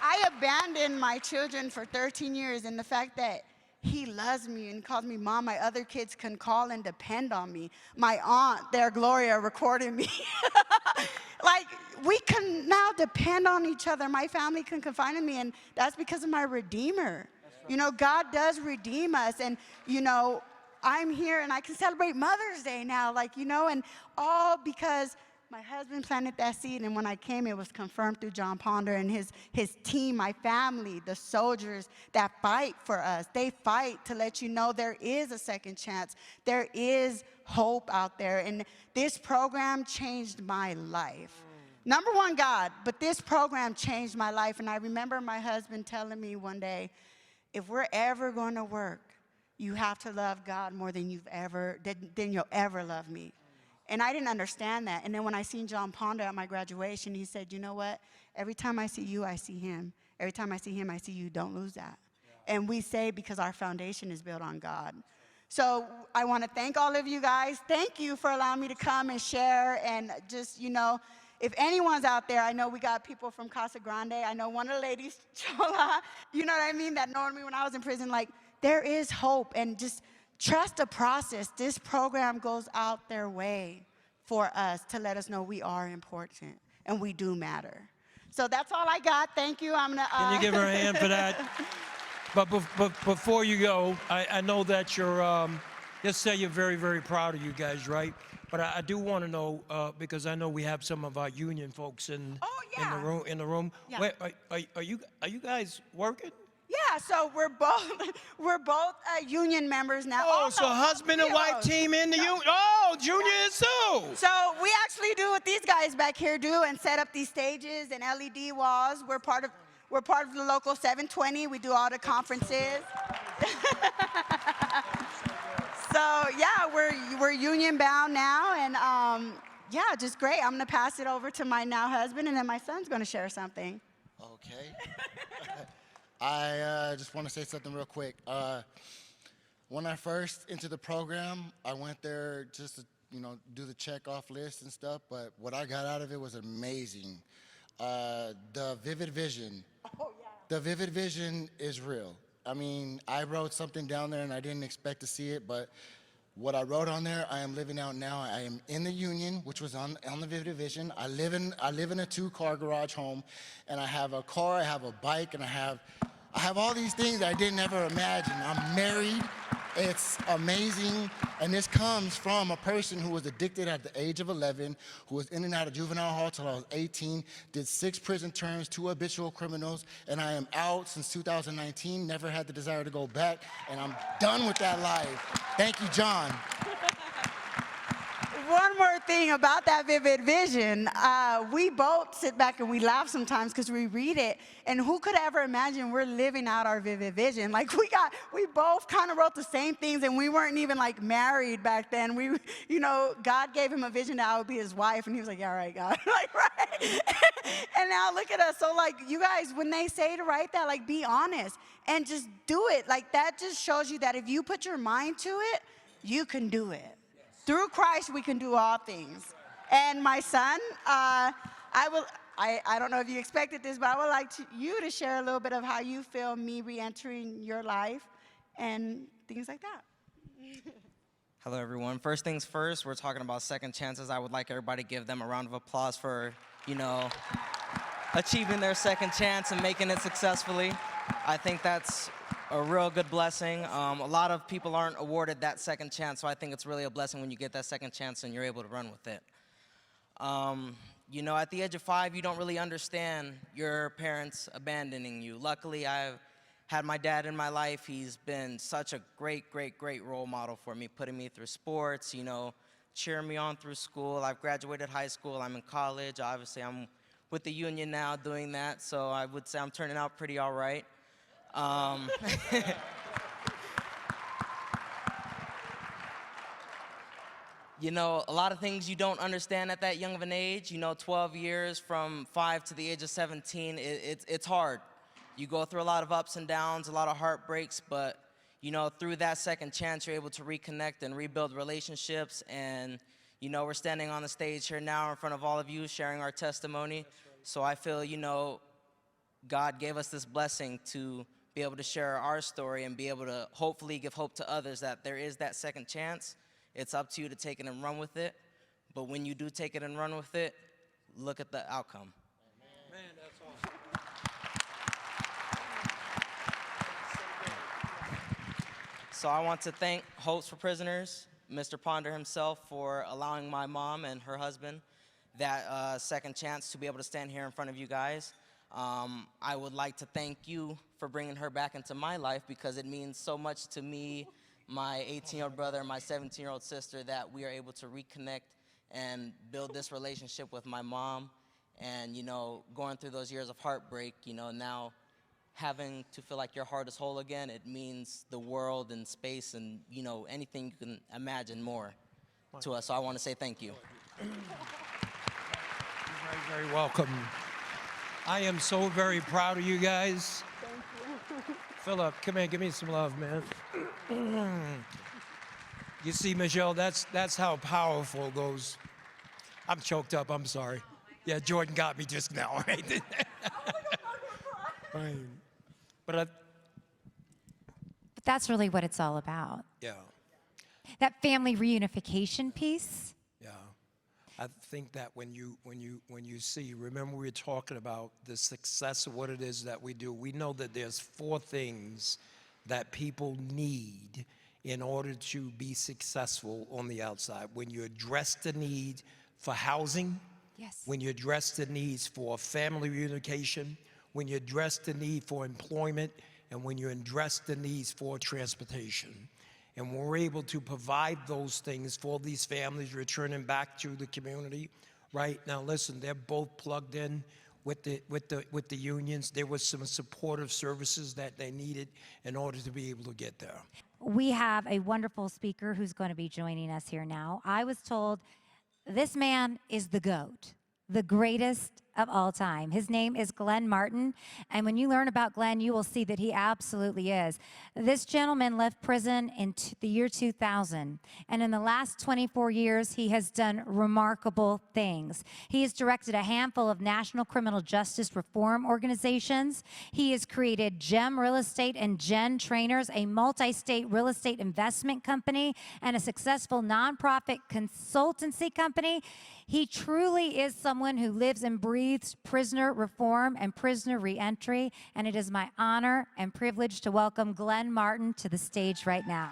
I abandoned my children for 13 years, and the fact that he loves me and calls me mom, my other kids can call and depend on me. My aunt, their Gloria, recorded me. Like, we can now depend on each other. My family can confide in me, and that's because of my Redeemer. Right. You know, God does redeem us, and, you know, I'm here and I can celebrate Mother's Day now, like, you know, and all because my husband planted that seed, and when I came, it was confirmed through John Ponder and his team, my family, the soldiers that fight for us. They fight to let you know there is a second chance. There is hope out there, and this program changed my life. Number one, God, but this program changed my life, and I remember my husband telling me one day, if we're ever going to work, you have to love God more than you'll ever love me. And I didn't understand that. And then when I seen John Ponder at my graduation, he said, you know what? Every time I see you, I see him. Every time I see him, I see you. Don't lose that. Yeah. And we say because our foundation is built on God. So I want to thank all of you guys. Thank you for allowing me to come and share. And just, you know, if anyone's out there, I know we got people from Casa Grande. I know one of the ladies, Chola, you know what I mean, that known me when I was in prison. Like, there is hope, and just trust the process. This program goes out their way for us to let us know we are important and we do matter. So that's all I got. Thank you. I'm gonna. Can you give her a hand for that? But before you go, I know that you're. Just say you're very, very proud of you guys, right? But I do want to know because I know we have some of our union folks in the room. Yeah. Wait, are you guys working? Yeah, so we're both union members now. Oh, so no, husband and wife heroes. team in the union. Oh, Junior is too. So we actually do what these guys back here do and set up these stages and LED walls. We're part of the local 720. We do all the conferences. So yeah, we're union bound now, and yeah, just great. I'm gonna pass it over to my now husband, and then my son's gonna share something. Okay. I just want to say something real quick. When I first entered the program, I went there just to, do the check-off list and stuff, but what I got out of it was amazing. The vivid vision. Oh, yeah. The vivid vision is real. I mean, I wrote something down there and I didn't expect to see it, but what I wrote on there, I am living out now. I am in the union, which was on the Vivid Vision. I live in a 2-car garage home, and I have a car, I have a bike, and I have all these things I didn't ever imagine. I'm married. It's amazing, and this comes from a person who was addicted at the age of 11, who was in and out of juvenile hall till I was 18, did 6 prison terms, 2 habitual criminals, and I am out since 2019, never had the desire to go back, and I'm done with that life. Thank you, John. One more thing about that vivid vision. We both sit back and we laugh sometimes because we read it, and who could ever imagine we're living out our vivid vision? Like we both kind of wrote the same things, and we weren't even like married back then. We, God gave him a vision that I would be his wife, and he was like, yeah, all right, God, like, right? And now look at us. So like, you guys, when they say to write that, like, be honest and just do it. Like, that just shows you that if you put your mind to it, you can do it. Through Christ, we can do all things. And my son, I don't know if you expected this, but I would like you to share a little bit of how you feel me re-entering your life and things like that. Hello, everyone. First things first, we're talking about second chances. I would like everybody to give them a round of applause for, achieving their second chance and making it successfully. I think that's a real good blessing. A lot of people aren't awarded that second chance, so I think it's really a blessing when you get that second chance and you're able to run with it. At the age of 5, you don't really understand your parents abandoning you. Luckily, I've had my dad in my life. He's been such a great, great, great role model for me, putting me through sports, cheering me on through school. I've graduated high school. I'm in college. Obviously, I'm with the union now doing that, so I would say I'm turning out pretty all right. A lot of things you don't understand at that young of an age. 12 years from 5 to the age of 17, it's hard. You go through a lot of ups and downs, a lot of heartbreaks, but through that second chance, you're able to reconnect and rebuild relationships. And we're standing on the stage here now in front of all of you, sharing our testimony. So I feel God gave us this blessing to be able to share our story and be able to hopefully give hope to others that there is that second chance. It's up to you to take it and run with it. But when you do take it and run with it, look at the outcome. Man, that's awesome. So I want to thank Hopes for Prisoners, Mr. Ponder himself, for allowing my mom and her husband that second chance to be able to stand here in front of you guys. I would like to thank you for bringing her back into my life, because it means so much to me, my 18-year-old brother, and my 17-year-old sister, that we are able to reconnect and build this relationship with my mom. And, going through those years of heartbreak, now having to feel like your heart is whole again, it means the world and space and, anything you can imagine more to us. So I want to say thank you. You're very, very welcome. I am so very proud of you guys. Thank you. Philip, come here, give me some love, man. You see, Michelle, that's how powerful those. I'm choked up, I'm sorry. Yeah, Jordan got me just now, right? But that's really what it's all about. yeah. That family reunification piece. Yeah, I think that when you see, remember we were talking about the success of what it is that we do. We know that there's 4 things that people need in order to be successful on the outside. When you address the need for housing, Yes. when you address the needs for family reunification, when you address the need for employment, and when you address the needs for transportation. And when we're able to provide those things for these families returning back to the community, right? Now listen, they're both plugged in with the unions. There was some supportive services that they needed in order to be able to get there. We have a wonderful speaker who's going to be joining us here now. I was told this man is the GOAT, the greatest of all time. His name is Glenn Martin, and when you learn about Glenn, you will see that he absolutely is. This gentleman left prison in the year 2000, and in the last 24 years, he has done remarkable things. He has directed a handful of national criminal justice reform organizations. He has created GEM Real Estate and Gen Trainers, a multi-state real estate investment company, and a successful nonprofit consultancy company. He truly is someone who lives and breathes prisoner reform and prisoner reentry, and it is my honor and privilege to welcome Glenn Martin to the stage right now.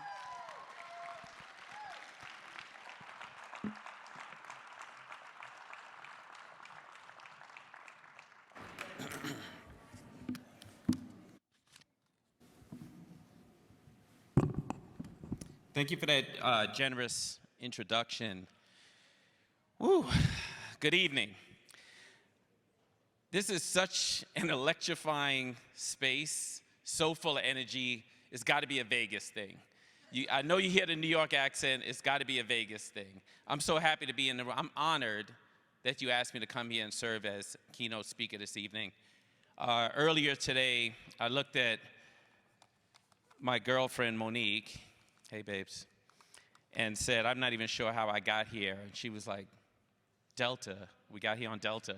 Thank you for that generous introduction. Woo. Good evening. This is such an electrifying space, so full of energy. It's got to be a Vegas thing. I know you hear the New York accent. It's got to be a Vegas thing. I'm so happy to be in the room. I'm honored that you asked me to come here and serve as keynote speaker this evening. Earlier today, I looked at my girlfriend, Monique, hey babes, and said, I'm not even sure how I got here. And she was like, Delta, we got here on Delta.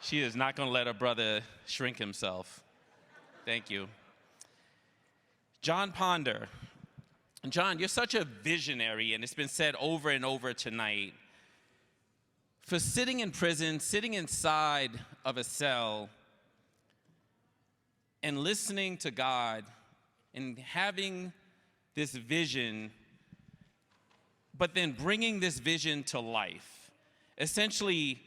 She is not gonna let her brother shrink himself. Thank you. John Ponder. John, you're such a visionary, and it's been said over and over tonight. For sitting in prison, sitting inside of a cell, and listening to God, and having this vision, but then bringing this vision to life. Essentially,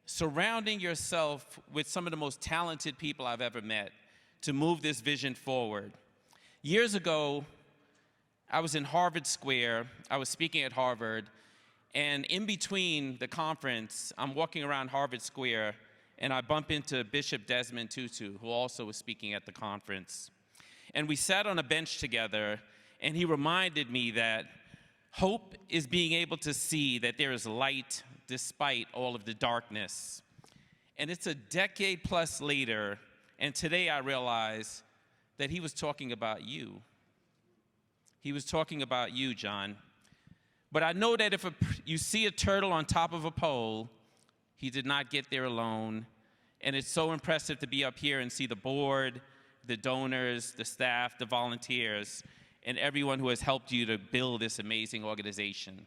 surrounding yourself with some of the most talented people I've ever met to move this vision forward. Years ago, I was in Harvard Square. I was speaking at Harvard, and in between the conference, I'm walking around Harvard Square, and I bump into Bishop Desmond Tutu, who also was speaking at the conference. And we sat on a bench together, and he reminded me that hope is being able to see that there is light despite all of the darkness. And it's a decade plus later, and today I realize that he was talking about you. He was talking about you, John. But I know that if you see a turtle on top of a pole, he did not get there alone. And it's so impressive to be up here and see the board, the donors, the staff, the volunteers, and everyone who has helped you to build this amazing organization.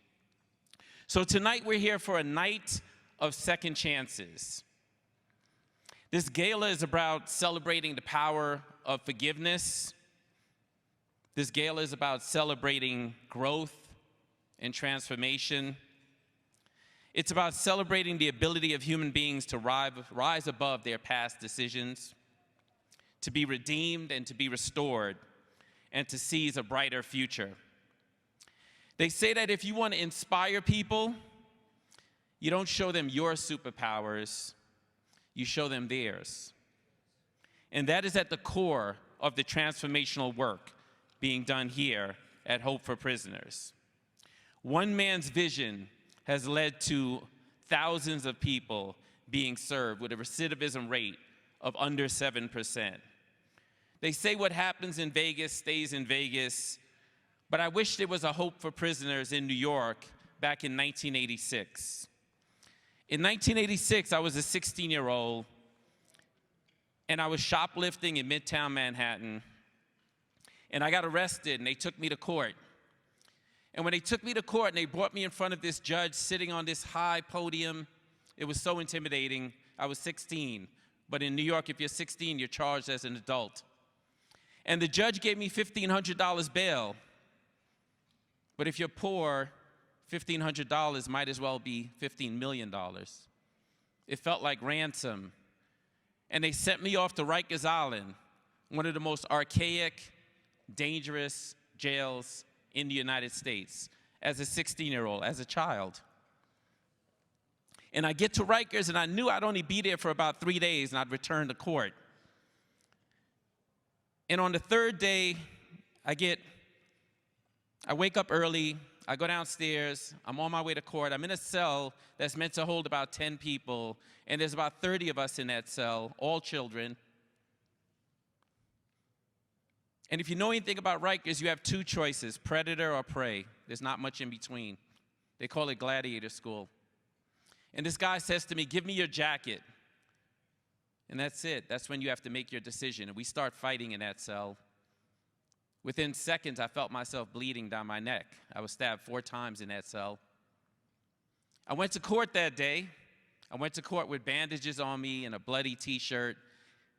So tonight we're here for a night of second chances. This gala is about celebrating the power of forgiveness. This gala is about celebrating growth and transformation. It's about celebrating the ability of human beings to rise above their past decisions, to be redeemed and to be restored, and to seize a brighter future. They say that if you want to inspire people, you don't show them your superpowers, you show them theirs. And that is at the core of the transformational work being done here at Hope for Prisoners. One man's vision has led to thousands of people being served with a recidivism rate of under 7%. They say what happens in Vegas stays in Vegas, but I wish there was a Hope for Prisoners in New York back in 1986. In 1986, I was a 16-year-old, and I was shoplifting in Midtown Manhattan, and I got arrested, and they took me to court. And when they took me to court and they brought me in front of this judge sitting on this high podium, it was so intimidating. I was 16, but in New York, if you're 16, you're charged as an adult. And the judge gave me $1,500 bail. But if you're poor, $1,500 might as well be $15 million. It felt like ransom. And they sent me off to Rikers Island, one of the most archaic, dangerous jails in the United States as a 16-year-old, as a child. And I get to Rikers, and I knew I'd only be there for about 3 days, and I'd return to court. And on the third day, I wake up early, I go downstairs, I'm on my way to court. I'm in a cell that's meant to hold about 10 people, and there's about 30 of us in that cell, all children. And if you know anything about Rikers, you have two choices, predator or prey. There's not much in between. They call it gladiator school. And this guy says to me, "Give me your jacket." And that's it. That's when you have to make your decision. And we start fighting in that cell. Within seconds, I felt myself bleeding down my neck. I was stabbed 4 times in that cell. I went to court that day. I went to court with bandages on me and a bloody T-shirt.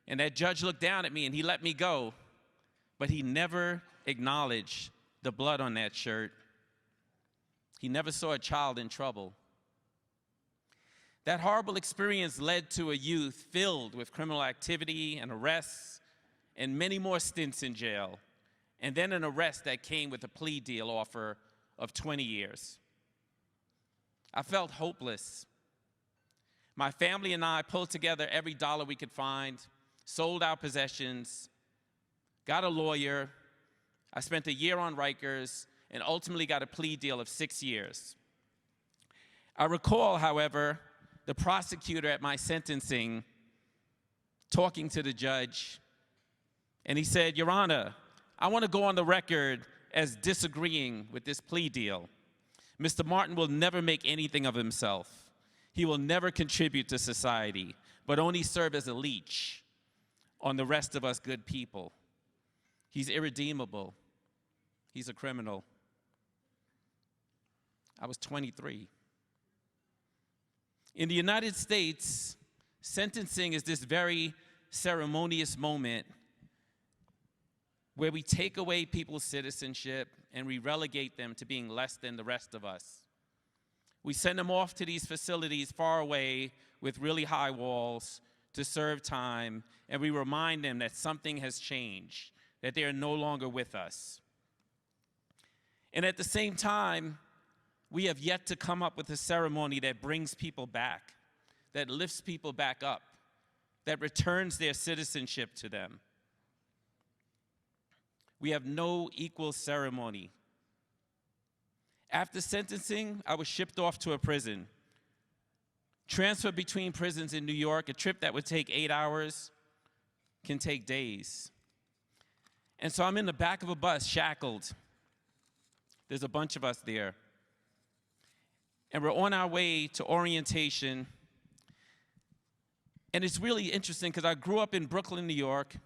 And that judge looked down at me and he let me go. But he never acknowledged the blood on that shirt. He never saw a child in trouble. That horrible experience led to a youth filled with criminal activity and arrests and many more stints in jail, and then an arrest that came with a plea deal offer of 20 years. I felt hopeless. My family and I pulled together every dollar we could find, sold our possessions, got a lawyer. I spent a year on Rikers and ultimately got a plea deal of 6 years. I recall, however, the prosecutor at my sentencing talking to the judge, and he said, "Your Honor, I want to go on the record as disagreeing with this plea deal. Mr. Martin will never make anything of himself. He will never contribute to society, but only serve as a leech on the rest of us good people. He's irredeemable. He's a criminal." I was 23. In the United States, sentencing is this very ceremonious moment where we take away people's citizenship and we relegate them to being less than the rest of us. We send them off to these facilities far away with really high walls to serve time, and we remind them that something has changed, that they are no longer with us. And at the same time, we have yet to come up with a ceremony that brings people back, that lifts people back up, that returns their citizenship to them. We have no equal ceremony. After sentencing, I was shipped off to a prison. Transfer between prisons in New York, a trip that would take 8 hours, can take days. And so I'm in the back of a bus, shackled. There's a bunch of us there. And we're on our way to orientation. And it's really interesting because I grew up in Brooklyn, New York,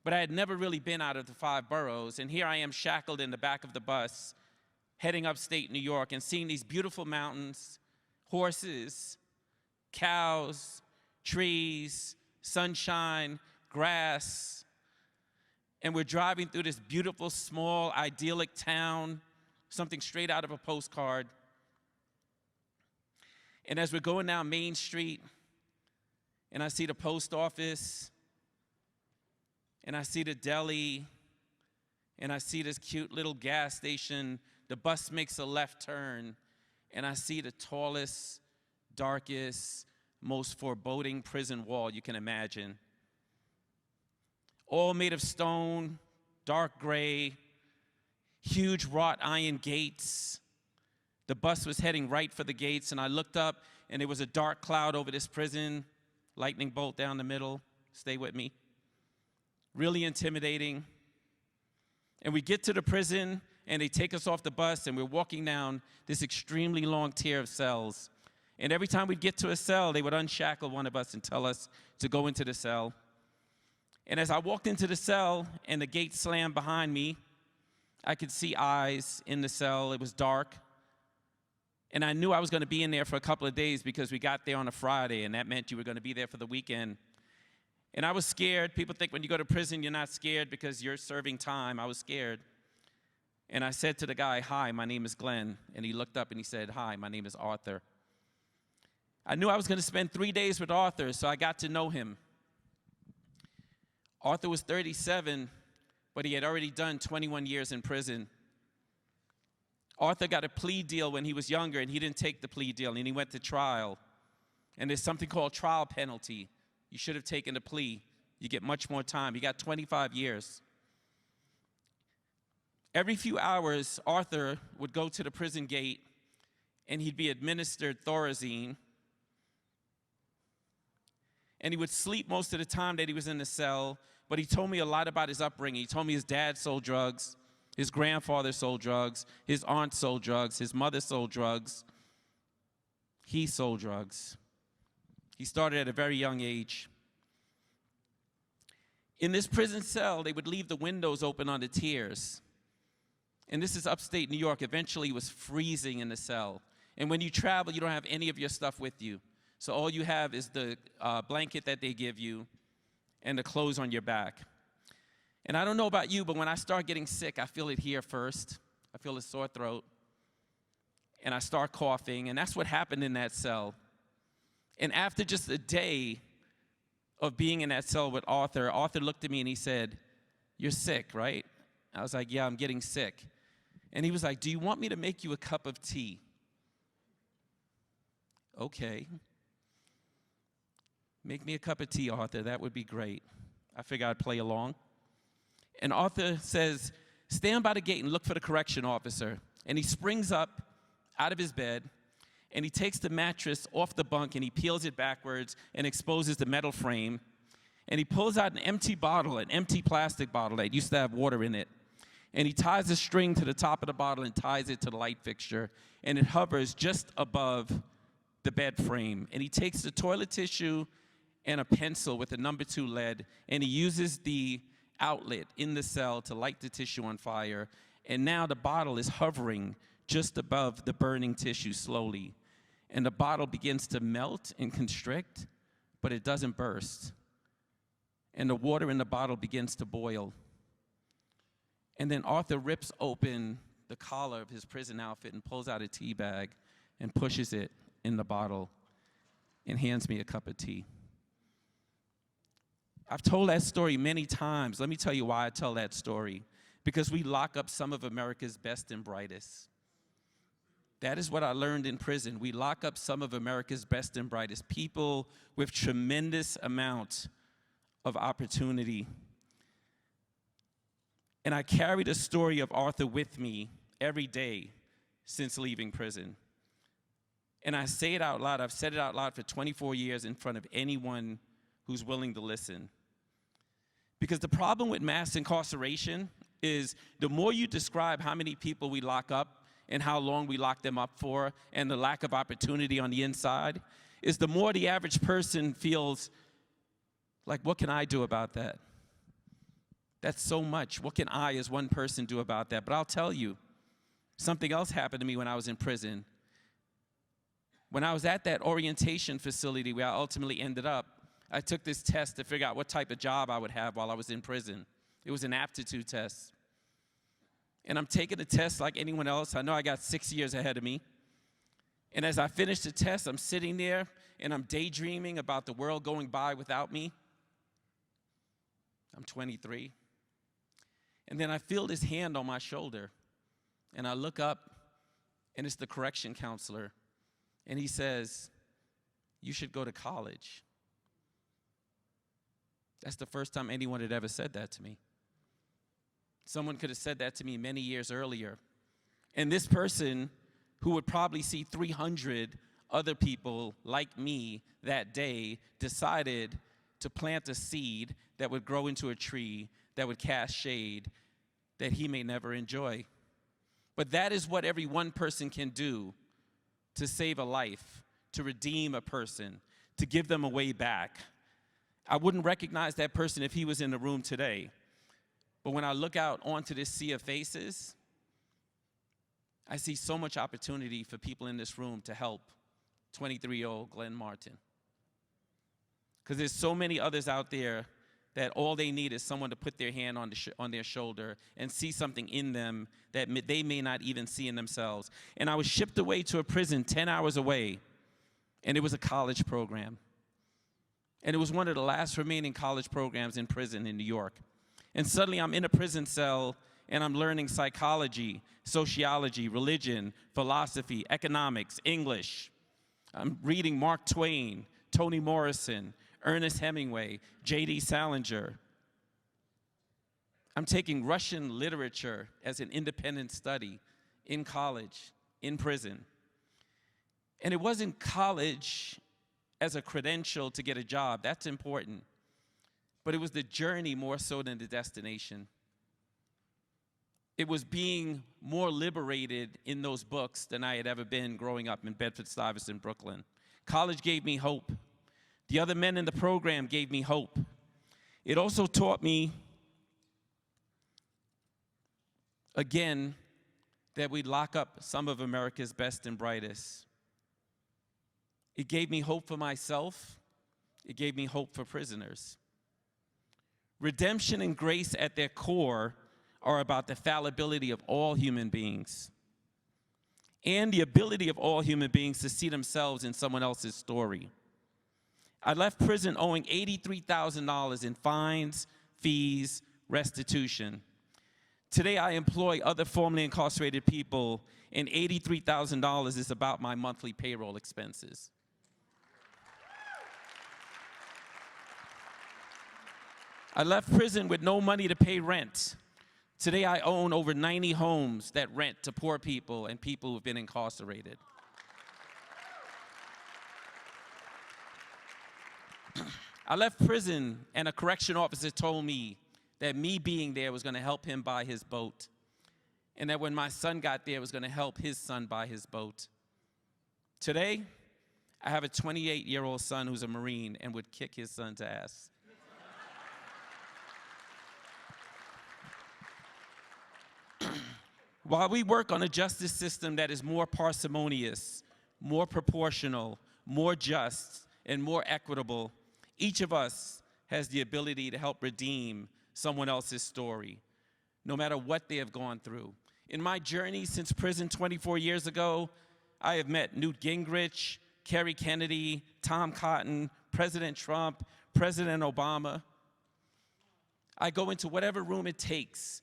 but I had never really been out of the 5 boroughs. And here I am shackled in the back of the bus, heading upstate New York and seeing these beautiful mountains, horses, cows, trees, sunshine, grass. And we're driving through this beautiful, small, idyllic town, something straight out of a postcard. And as we're going down Main Street, and I see the post office, and I see the deli, and I see this cute little gas station, the bus makes a left turn, and I see the tallest, darkest, most foreboding prison wall you can imagine. All made of stone, dark gray, huge wrought iron gates. The bus was heading right for the gates, and I looked up, and there was a dark cloud over this prison, lightning bolt down the middle. Stay with me. Really intimidating. And we get to the prison, and they take us off the bus, and we're walking down this extremely long tier of cells. And every time we'd get to a cell, they would unshackle one of us and tell us to go into the cell. And as I walked into the cell, and the gate slammed behind me, I could see eyes in the cell. It was dark. And I knew I was going to be in there for a couple of days because we got there on a Friday, and that meant you were going to be there for the weekend. And I was scared. People think when you go to prison, you're not scared because you're serving time. I was scared. And I said to the guy, "Hi, my name is Glenn." And he looked up and he said, "Hi, my name is Arthur." I knew I was going to spend 3 days with Arthur, so I got to know him. Arthur was 37, but he had already done 21 years in prison. Arthur got a plea deal when he was younger, and he didn't take the plea deal, and he went to trial. And there's something called trial penalty. You should have taken the plea. You get much more time. He got 25 years. Every few hours, Arthur would go to the prison gate, and he'd be administered Thorazine. And he would sleep most of the time that he was in the cell, but he told me a lot about his upbringing. He told me his dad sold drugs, his grandfather sold drugs, his aunt sold drugs, his mother sold drugs. He sold drugs. He started at a very young age. In this prison cell, they would leave the windows open on the tiers. And this is upstate New York. Eventually, it was freezing in the cell. And when you travel, you don't have any of your stuff with you. So all you have is the blanket that they give you and the clothes on your back. And I don't know about you, but when I start getting sick, I feel it here first. I feel a sore throat. And I start coughing. And that's what happened in that cell. And after just a day of being in that cell with Arthur, Arthur looked at me and he said, "You're sick, right?" I was like, "Yeah, I'm getting sick." And he was like, "Do you want me to make you a cup of tea?" Okay. "Make me a cup of tea, Arthur. That would be great." I figured I'd play along. And Arthur says, "Stand by the gate and look for the correction officer." And he springs up out of his bed, and he takes the mattress off the bunk, and he peels it backwards and exposes the metal frame. And he pulls out an empty bottle, an empty plastic bottle that used to have water in it. And he ties a string to the top of the bottle and ties it to the light fixture. And it hovers just above the bed frame. And he takes the toilet tissue and a pencil with a number 2 lead, and he uses the outlet in the cell to light the tissue on fire. And now the bottle is hovering just above the burning tissue slowly. And the bottle begins to melt and constrict, but it doesn't burst. And the water in the bottle begins to boil. And then Arthur rips open the collar of his prison outfit and pulls out a tea bag and pushes it in the bottle and hands me a cup of tea. I've told that story many times. Let me tell you why I tell that story. Because we lock up some of America's best and brightest. That is what I learned in prison. We lock up some of America's best and brightest people with tremendous amount of opportunity. And I carry the story of Arthur with me every day since leaving prison. And I say it out loud. I've said it out loud for 24 years in front of anyone who's willing to listen. Because the problem with mass incarceration is the more you describe how many people we lock up and how long we lock them up for and the lack of opportunity on the inside, is the more the average person feels like, what can I do about that? That's so much. What can I as one person do about that? But I'll tell you, something else happened to me when I was in prison. When I was at that orientation facility where I ultimately ended up, I took this test to figure out what type of job I would have while I was in prison. It was an aptitude test. And I'm taking the test like anyone else. I know I got 6 years ahead of me. And as I finish the test, I'm sitting there and I'm daydreaming about the world going by without me. I'm 23. And then I feel this hand on my shoulder. And I look up, and it's the correction counselor. And he says, "You should go to college." That's the first time anyone had ever said that to me. Someone could have said that to me many years earlier. And this person, who would probably see 300 other people like me that day, decided to plant a seed that would grow into a tree that would cast shade that he may never enjoy. But that is what every one person can do to save a life, to redeem a person, to give them a way back. I wouldn't recognize that person if he was in the room today. But when I look out onto this sea of faces, I see so much opportunity for people in this room to help 23-year-old Glenn Martin. Because there's so many others out there that all they need is someone to put their hand on their shoulder and see something in them that they may not even see in themselves. And I was shipped away to a prison 10 hours away, and it was a college program. And it was one of the last remaining college programs in prison in New York. And suddenly I'm in a prison cell and I'm learning psychology, sociology, religion, philosophy, economics, English. I'm reading Mark Twain, Toni Morrison, Ernest Hemingway, J.D. Salinger. I'm taking Russian literature as an independent study in college, in prison. And it wasn't college as a credential to get a job. That's important. But it was the journey more so than the destination. It was being more liberated in those books than I had ever been growing up in Bedford-Stuyvesant, Brooklyn. College gave me hope. The other men in the program gave me hope. It also taught me, again, that we'd lock up some of America's best and brightest. It gave me hope for myself. It gave me hope for prisoners. Redemption and grace at their core are about the fallibility of all human beings and the ability of all human beings to see themselves in someone else's story. I left prison owing $83,000 in fines, fees, restitution. Today, I employ other formerly incarcerated people, and $83,000 is about my monthly payroll expenses. I left prison with no money to pay rent. Today, I own over 90 homes that rent to poor people and people who've been incarcerated. I left prison, and a correction officer told me that me being there was going to help him buy his boat, and that when my son got there, it was going to help his son buy his boat. Today, I have a 28-year-old son who's a Marine and would kick his son's ass. While we work on a justice system that is more parsimonious, more proportional, more just, and more equitable, each of us has the ability to help redeem someone else's story, no matter what they have gone through. In my journey since prison 24 years ago, I have met Newt Gingrich, Kerry Kennedy, Tom Cotton, President Trump, President Obama. I go into whatever room it takes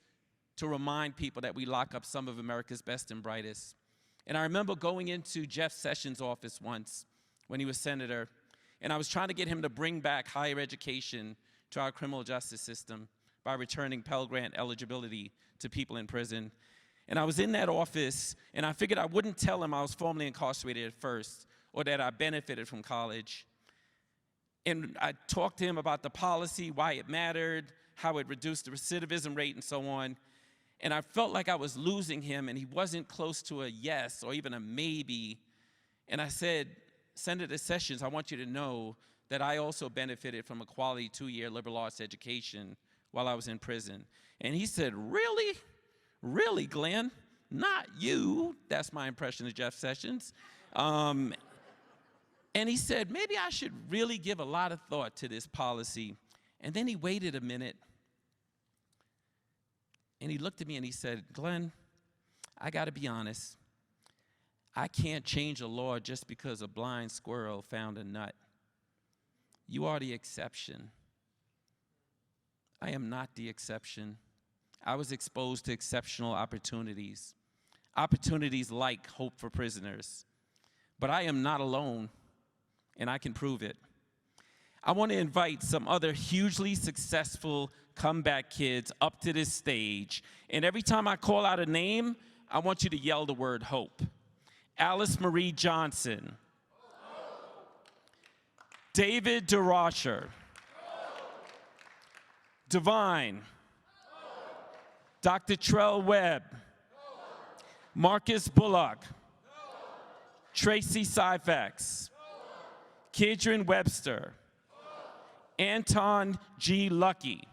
to remind people that we lock up some of America's best and brightest. And I remember going into Jeff Sessions' office once when he was senator, and I was trying to get him to bring back higher education to our criminal justice system by returning Pell Grant eligibility to people in prison. And I was in that office, and I figured I wouldn't tell him I was formerly incarcerated at first, or that I benefited from college. And I talked to him about the policy, why it mattered, how it reduced the recidivism rate, and so on. And I felt like I was losing him, and he wasn't close to a yes or even a maybe. And I said, Senator Sessions, I want you to know that I also benefited from a quality 2-year liberal arts education while I was in prison. And he said, really? Really, Glenn? Not you. That's my impression of Jeff Sessions. And he said, maybe I should really give a lot of thought to this policy. And then he waited a minute. And he looked at me and he said, Glenn, I got to be honest. I can't change a law just because a blind squirrel found a nut. You are the exception. I am not the exception. I was exposed to exceptional opportunities, opportunities like Hope for Prisoners. But I am not alone, and I can prove it. I want to invite some other hugely successful comeback kids up to this stage. And every time I call out a name, I want you to yell the word hope. Alice Marie Johnson. Hope. David DeRocher. Divine. Hope. Dr. Trell Webb. Hope. Marcus Bullock. Hope. Tracy Syfax. Kedron Webster. Anton G. Lucky.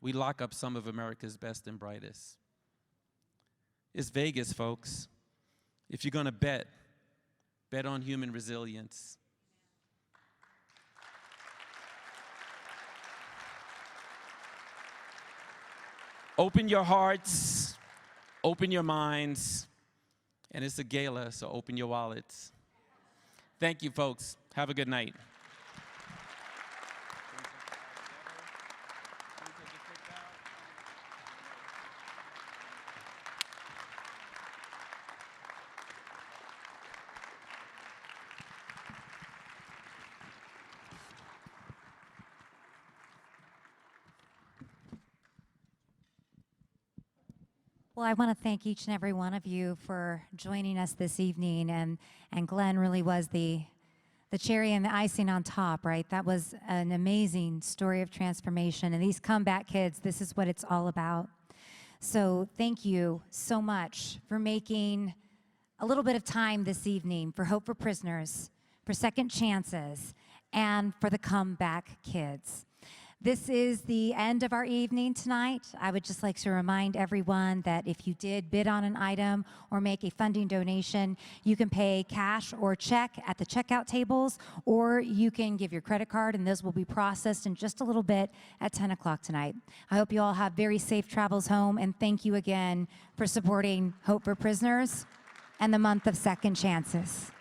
We lock up some of America's best and brightest. It's Vegas, folks. If you're going to bet on human resilience. Open your hearts, open your minds, and it's a gala, so open your wallets. Thank you, folks. Have a good night. Well, I want to thank each and every one of you for joining us this evening, and Glenn really was the cherry and the icing on top, right? That was an amazing story of transformation, and these comeback kids, this is what it's all about. So thank you so much for making a little bit of time this evening for Hope for Prisoners, for Second Chances, and for the comeback kids. This is the end of our evening tonight. I would just like to remind everyone that if you did bid on an item or make a funding donation, you can pay cash or check at the checkout tables, or you can give your credit card, and those will be processed in just a little bit at 10 o'clock tonight. I hope you all have very safe travels home, and thank you again for supporting Hope for Prisoners and the month of Second Chances.